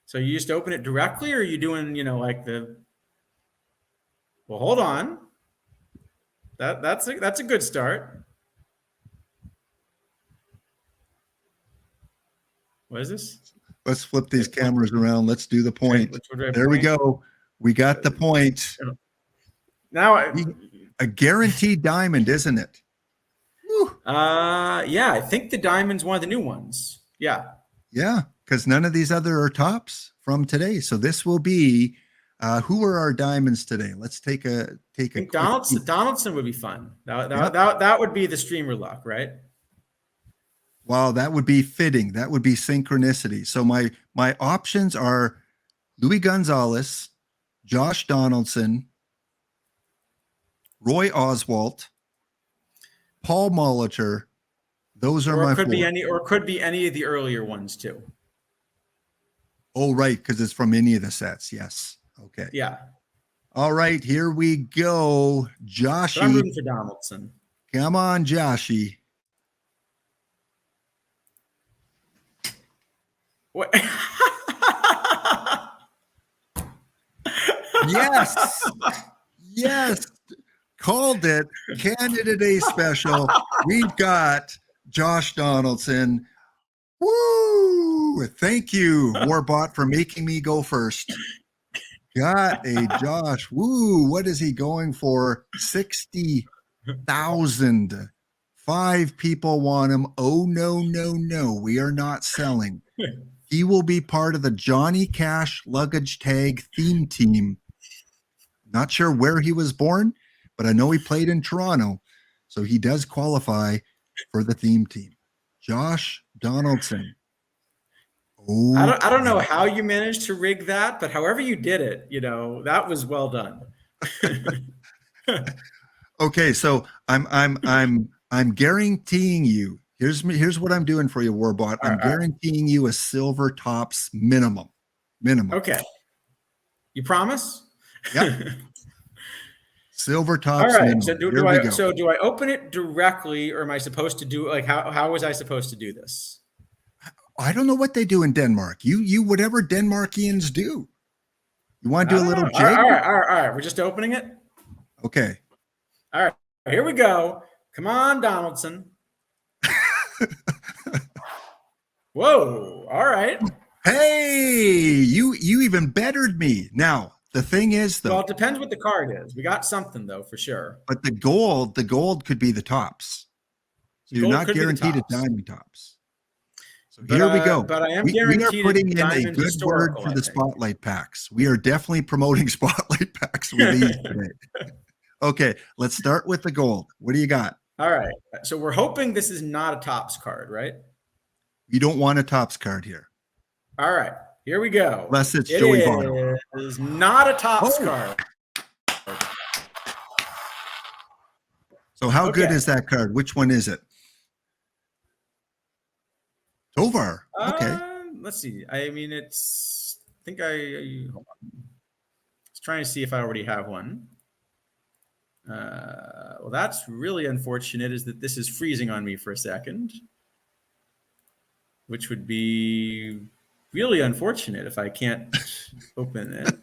So you just open it directly, or are you doing, like the? Well, hold on. That's a good start. What is this? Let's flip these cameras around. Let's do the point. Okay, There we go. We got the point. Now, A guaranteed diamond, isn't it? Whew. yeah, I think the diamond's one of the new ones. Yeah. Yeah, because none of these other are tops from today. So this will be who are our diamonds today? Let's take a I think Donaldson would be fun. That would be the streamer luck, right? Wow, that would be fitting. That would be synchronicity. So my options are Louis Gonzalez, Josh Donaldson, Roy Oswalt, Paul Molitor. Those are my could four. Could be any of the earlier ones too. Oh, right, because it's from any of the sets. Yes. Okay. Yeah. All right, here we go. Joshy. But I'm rooting for Donaldson. Come on, Joshy. What? Yes. Yes. Called it. Canada Day special. We've got Josh Donaldson. Woo! Thank you, Warbot, for making me go first. Got a Josh. Woo! What is he going for? 60,000. 5 people want him. Oh, no, no, no. We are not selling. He will be part of the Johnny Cash luggage tag theme team. Not sure where he was born, but I know he played in Toronto. So he does qualify for the theme team. Josh Donaldson. Oh, I don't know how you managed to rig that, but however you did it, that was well done. Okay, so I'm guaranteeing you. Here's what I'm doing for you, Warbot. I'm guaranteeing you a silver tops minimum. Okay. You promise? Yep. Silver tops. All right. Minimum. So do I open it directly, or am I supposed to do how was I supposed to do this? I don't know what they do in Denmark. You whatever Denmarkians do. You want to do a little jig? All right. We're just opening it. Okay. All right. Here we go. Come on, Donaldson. Whoa. All right. Hey, you even bettered me. Now, the thing is, though. Well, it depends what the card is. We got something, though, for sure. But the gold could be the tops. So you're not guaranteed a diamond tops. So here we go. But I am guaranteed we are putting in a good word for the think. spotlight packs. We are definitely promoting spotlight packs with these today. Okay, let's start with the gold. What do you got? All right. So we're hoping this is not a tops card, right? You don't want a tops card here. All right. Here we go. Unless it's Joey Votto. It is not a tops card. So how good is that card? Which one is it? Tovar. Okay. Let's see. I mean, hold on. I was trying to see if I already have one. Well, that's really unfortunate, is that this is freezing on me for a second, which would be really unfortunate if I can't open it.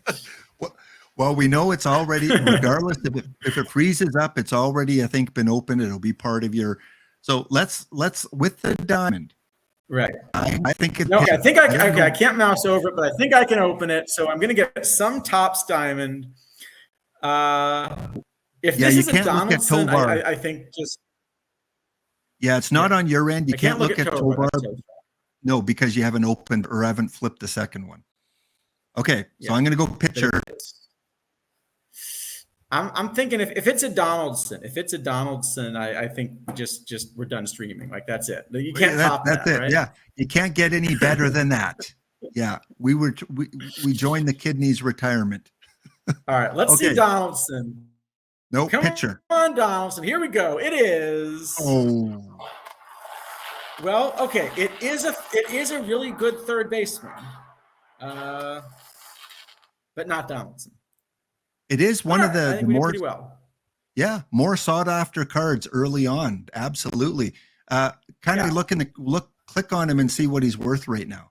Well, we know it's already, regardless if it freezes up, it's already, I think, been opened. It'll be part of your. So let's with the diamond. Right. I think it's. Okay, I can't mouse over it, but I think I can open it. So I'm going to get some tops diamond. If this is a Donaldson, I think just. Yeah, it's not on your end. You can't look at Tovar. No, because you haven't opened or haven't flipped the second one. Okay, so I'm going to go pitcher. I'm thinking if it's a Donaldson, I think just we're done streaming. Like that's it. You can't top that. That's it. Right? Yeah, you can't get any better than that. Yeah, we joined the kidneys retirement. All right, let's see Donaldson. No, pitcher. Come on, Donaldson. Here we go. It is. Oh. Well, okay. It is a really good third baseman. But but not Donaldson. It is one of I the think we did more, pretty well. yeah, more sought after cards early on. Absolutely. Kind of Yeah. click on him and see what he's worth right now.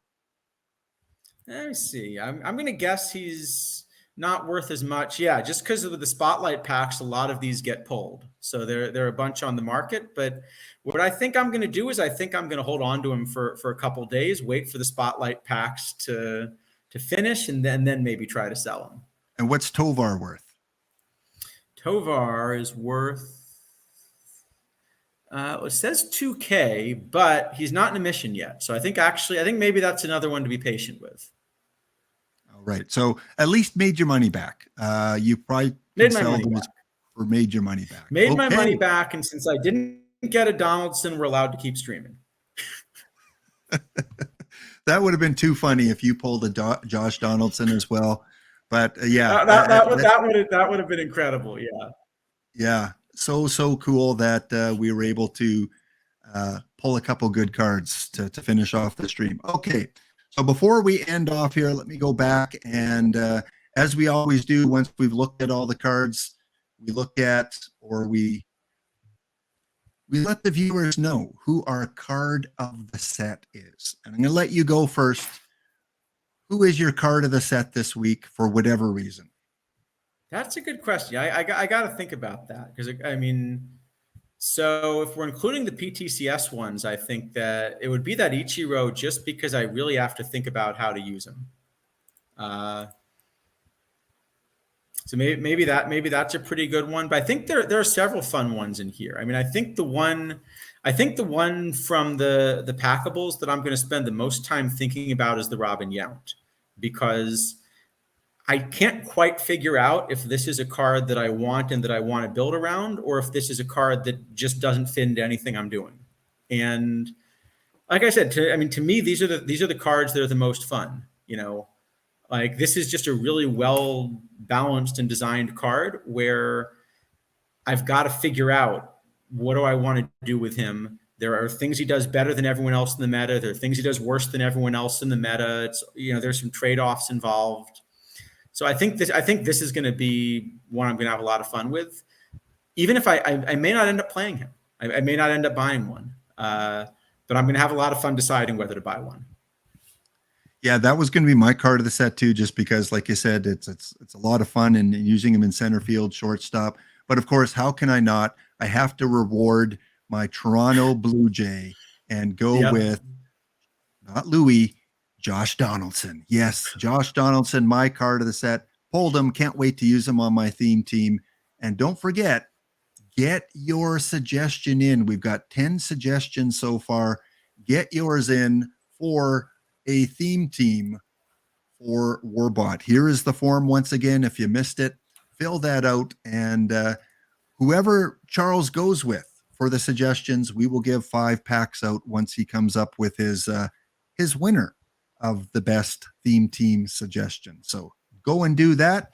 Let me see. I'm going to guess he's not worth as much. Yeah, just because of the spotlight packs, a lot of these get pulled. So there are a bunch on the market. But what I think I'm going to do is I think I'm going to hold on to him for a couple days, wait for the spotlight packs to finish, and then maybe try to sell them. And what's Tovar worth? Tovar is worth. It says 2K, but he's not in a mission yet. So I think maybe that's another one to be patient with. All right. So at least made your money back. You probably Made my money back. Or made your money back. Made my money back, and since I didn't get a Donaldson, we're allowed to keep streaming. That would have been too funny if you pulled a Josh Donaldson as well. But yeah, that would have been incredible. Yeah. Yeah. So cool that we were able to pull a couple good cards to finish off the stream. Okay. So before we end off here, let me go back and as we always do, once we've looked at all the cards, we look at, or we let the viewers know who our card of the set is. And I'm going to let you go first. Who is your card of the set this week for whatever reason? That's a good question. I got to think about that because, I mean, so if we're including the PTCS ones, I think that it would be that Ichiro just because I really have to think about how to use him. So maybe that's a pretty good one, but I think there are several fun ones in here. I mean, I think the one from the packables that I'm going to spend the most time thinking about is the Robin Yount, because I can't quite figure out if this is a card that I want and that I want to build around, or if this is a card that just doesn't fit into anything I'm doing. And like I said, to me, these are the cards that are the most fun, you know. Like this is just a really well balanced and designed card where I've got to figure out what do I want to do with him. There are things he does better than everyone else in the meta. There are things he does worse than everyone else in the meta. It's, you know, there's some trade-offs involved. So I think this is going to be one I'm going to have a lot of fun with. Even if I may not end up playing him, I may not end up buying one, but I'm going to have a lot of fun deciding whether to buy one. Yeah, that was going to be my card of the set too, just because, like you said, it's a lot of fun and using him in center field, shortstop. But of course, how can I not? I have to reward my Toronto Blue Jay and go with not Louis, Josh Donaldson. Yes, Josh Donaldson, my card of the set. Pulled him. Can't wait to use him on my theme team. And don't forget, get your suggestion in. We've got 10 suggestions so far. Get yours in for a theme team for Warbot. Here is the form once again. If you missed it, fill that out, and whoever Charles goes with for the suggestions, we will give 5 packs out once he comes up with his winner of the best theme team suggestion. So go and do that.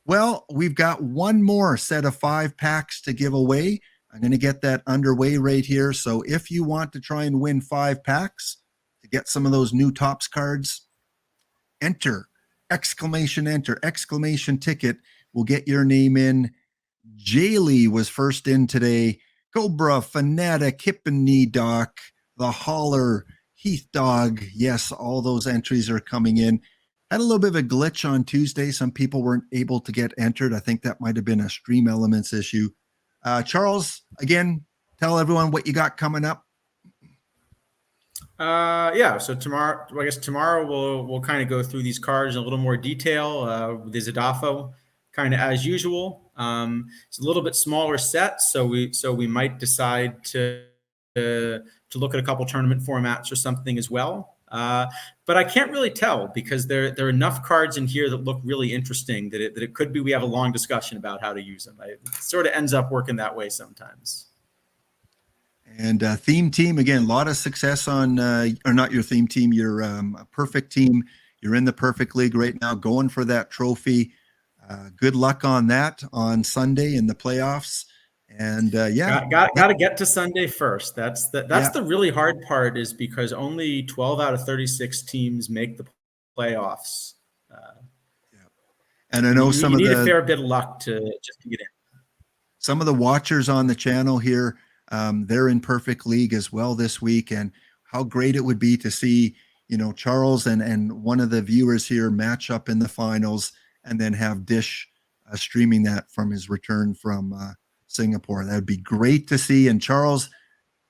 Well, we've got one more set of 5 packs to give away. I'm going to get that underway right here. So if you want to try and win 5 packs, get some of those new Topps cards, enter, exclamation ticket will get your name in. Jaylee was first in today. Cobra, Fanatic, Hip and Knee Doc, The Holler, Heath Dog. Yes, all those entries are coming in. Had a little bit of a glitch on Tuesday. Some people weren't able to get entered. I think that might have been a Stream Elements issue. Charles, again, tell everyone what you got coming up. So tomorrow we'll kind of go through these cards in a little more detail. The Zadafo, kind of as usual. It's a little bit smaller set, so we might decide to look at a couple tournament formats or something as well. But I can't really tell because there are enough cards in here that look really interesting that it could be we have a long discussion about how to use them. It sort of ends up working that way sometimes. And theme team, again, a lot of success on, or not your theme team, your perfect team. You're in the perfect league right now, going for that trophy. Good luck on that on Sunday in the playoffs. And got to get to Sunday first. That's the really hard part, is because only 12 out of 36 teams make the playoffs. And I know some you of need a the fair bit of luck to just to get in. some of the watchers on the channel here, they're in perfect league as well this week. And how great it would be to see, Charles and one of the viewers here match up in the finals, and then have Dish streaming that from his return from Singapore. That would be great to see. And Charles,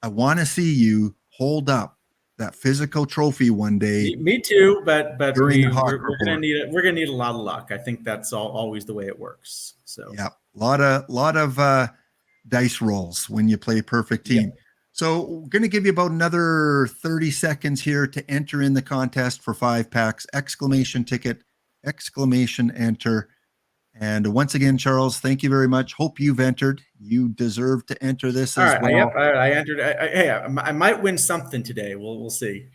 I want to see you hold up that physical trophy one day. Me too, but during the Hawk we're gonna Report. we're gonna need a lot of luck. I think that's always the way it works. So Yeah, lot of dice rolls when you play perfect team. Yeah. So we're going to give you about another 30 seconds here to enter in the contest for 5 packs, exclamation ticket, exclamation enter. And once again, Charles, thank you very much. Hope you've entered. You deserve to enter this as well. Yep, I entered. Hey, I might win something today. We'll see.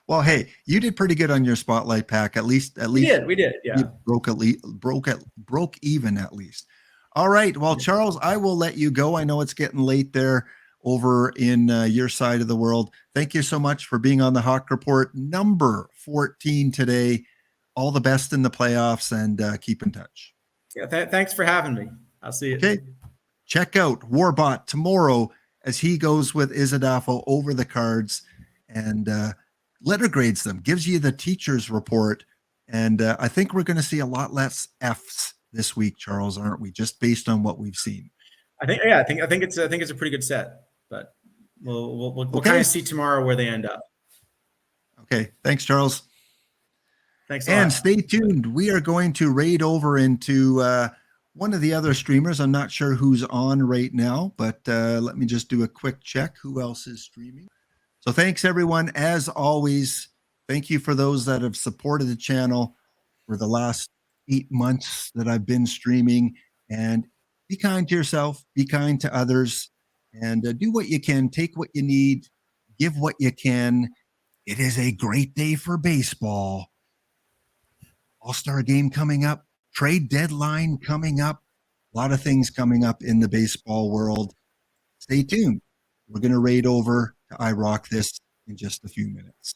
Well, hey, you did pretty good on your spotlight pack. At least we did. Yeah, you broke even at least. All right. Well, Charles, I will let you go. I know it's getting late there over in your side of the world. Thank you so much for being on the Hawk Report number 14 today. All the best in the playoffs, and keep in touch. Yeah. Thanks for having me. I'll see you. Okay. Check out Warbot tomorrow as he goes with Izadafo over the cards and letter grades them, gives you the teacher's report. And I think we're going to see a lot less Fs this week, Charles, aren't we? Just based on what we've seen. I think it's a pretty good set, but we'll kind of see tomorrow where they end up. Okay. Thanks, Charles. Thanks. And stay tuned. We are going to raid over into one of the other streamers. I'm not sure who's on right now, but let me just do a quick check. Who else is streaming? So thanks, everyone. As always, thank you for those that have supported the channel for the last 8 months that I've been streaming. And be kind to yourself, be kind to others, and do what you can, take what you need, give what you can. It is a great day for baseball. All-Star game coming up, trade deadline coming up, a lot of things coming up in the baseball world. Stay tuned. We're going to raid over to iRock this in just a few minutes.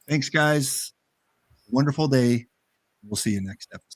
Thanks, guys. Wonderful day. We'll see you next episode.